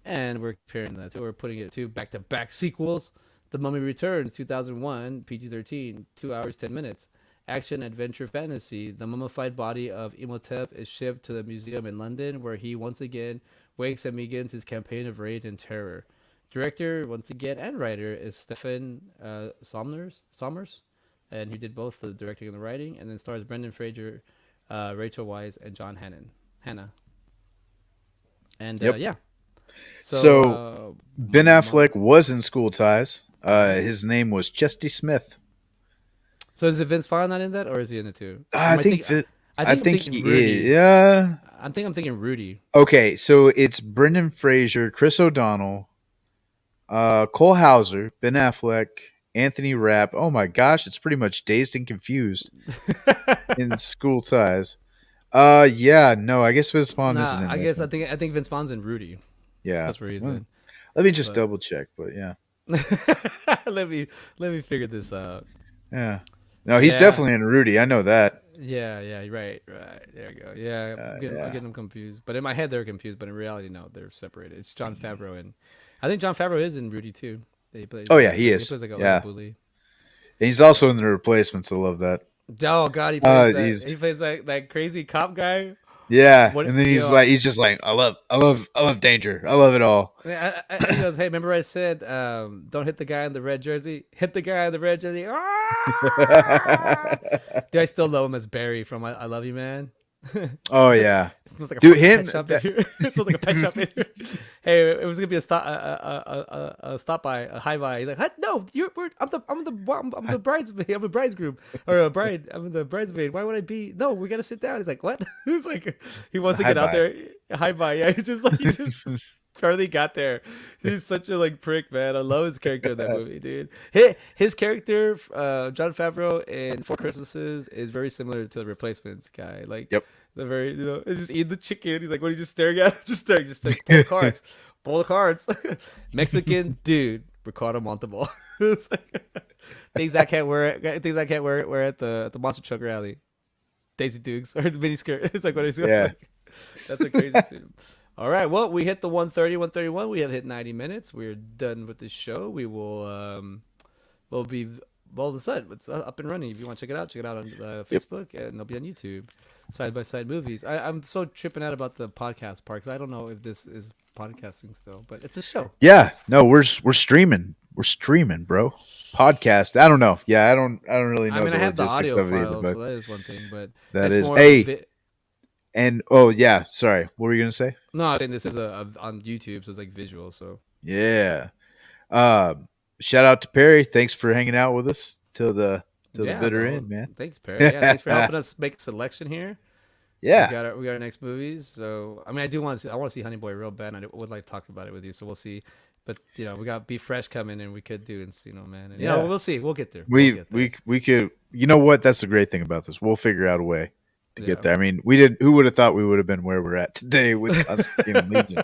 And we're comparing that to, we're putting it to back-to-back sequels. The Mummy Returns, 2001, PG-13, 2 hours, 10 minutes. Action, adventure, fantasy. The mummified body of Imhotep is shipped to the museum in London, where he once again wakes and begins his campaign of rage and terror. Director, once again, and writer is Stephen Sommers, and he did both the directing and the writing. And then stars Brendan Fraser, Rachel Weisz, and John Hannah. And Yep. yeah. So Ben Mark. Affleck was in School Ties. His name was Chesty Smith. So is it Vince Vaughn not in that, or is he in it too? I think I'm thinking he Rudy. is. Yeah. I'm thinking Rudy. Okay, so it's Brendan Fraser, Chris O'Donnell, Cole Hauser, Ben Affleck, Anthony Rapp. Oh my gosh, it's pretty much Dazed and Confused in School Ties. Yeah, no, I guess Vince Vaughn isn't Nah, in I this guess one. I think Vince Vaughn's in Rudy. Yeah. That's where he's Well, in. let me just But double check, but yeah. let me figure this out. Yeah. No, he's Yeah. definitely in Rudy. I know that. Yeah, right. There you go. Yeah, I'm Yeah. getting them confused. But in my head, they're confused. But in reality, no, they're separated. It's John Favreau, and I think John Favreau is in Rudy too. He plays, Oh yeah, he he is. plays like a Yeah. bully. And he's also in The Replacements. I love that. Oh God, he plays that. He's He plays that crazy cop guy. yeah, What and then you he's know, just like, I love danger. I love it all. he goes, "Hey, remember I said, don't hit the guy in the red jersey. Hit the guy in the red jersey." Ah! Dude, I still love him as Barry from I Love You, Man. Oh yeah, It smells like a dude, fucking him. pet shop in here. It smells like a pet shop in here. Hey, it was gonna be a stop by, a high by. He's like, "What? No, I'm the bridesmaid. I'm the bridegroom or a bride. I'm the bridesmaid. Why would I be? No, we gotta sit down." He's like, "What?" It's like he wants to get out there. High by, yeah. He just barely got there. He's such a prick, man. I love his character in that movie, dude. His character, John Favreau in Four Christmases, is very similar to the Replacements guy. Yep. The very, it's just eating the chicken. He's like, what are you just staring at? Just staring. Pull the cards. Pull the cards. Mexican dude, Ricardo Montalban. It's like, things I can't wear. Things I can't wear at the monster truck rally. Daisy Dukes or mini skirt. It's like what he's Yeah. That's a crazy scene. All right, well, we hit the 131. We have hit 90 minutes. We're done with this show. We will we'll be the sun. It's up and running. If you want to check it out on Facebook, and it'll be on YouTube. Side by Side Movies. I'm so tripping out about the podcast part because I don't know if this is podcasting still, but it's a show. Yeah, no, we're streaming. We're streaming, bro. Podcast. I don't know. Yeah, I don't really know. I mean, I have the logistics audio of it either, file, but so that is one thing. But that it's is more and oh yeah, sorry. What were you gonna say? no, I was saying this is on YouTube, so it's like visual. So Yeah. Shout out to Perry. Thanks for hanging out with us till the bitter end, man. Thanks, Perry. Yeah, thanks for helping us make a selection here. Yeah. We got our next movies. So I mean, I want to see Honey Boy real bad, and I would like to talk about it with you. So we'll see. But we got Be Fresh coming, and we could do Encino Man. And, we'll see. We'll get there. We could. You know what? That's the great thing about this. We'll figure out a way to get there. I mean, we didn't. Who would have thought we would have been where we're at today with Constantine and Legion?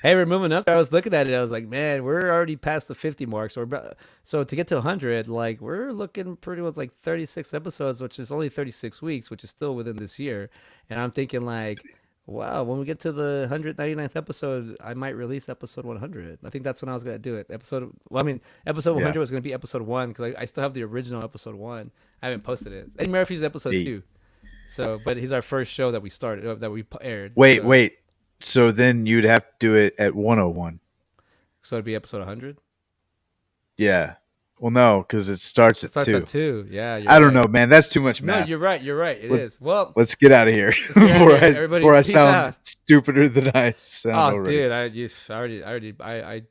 Hey, we're moving up there. I was looking at it. I was like, man, we're already past the 50 mark. So to get to 100, we're looking pretty much 36 episodes, which is only 36 weeks, which is still within this year. And I'm thinking wow, when we get to the 199th episode, I might release episode 100. I think that's when I was going to do it. Episode 100 was going to be episode 1 because I still have the original episode 1. I haven't posted it. Eddie Murphy's episode 2. So, but he's our first show that we started, that we aired. Wait. So then you'd have to do it at 101. So it'd be episode 100? Yeah. Well, no, because it starts at 2. At 2. Yeah. I don't know, man. That's too much math. No, you're right. It is. Well, let's get out of here before I sound stupider than I sound already. Dude, I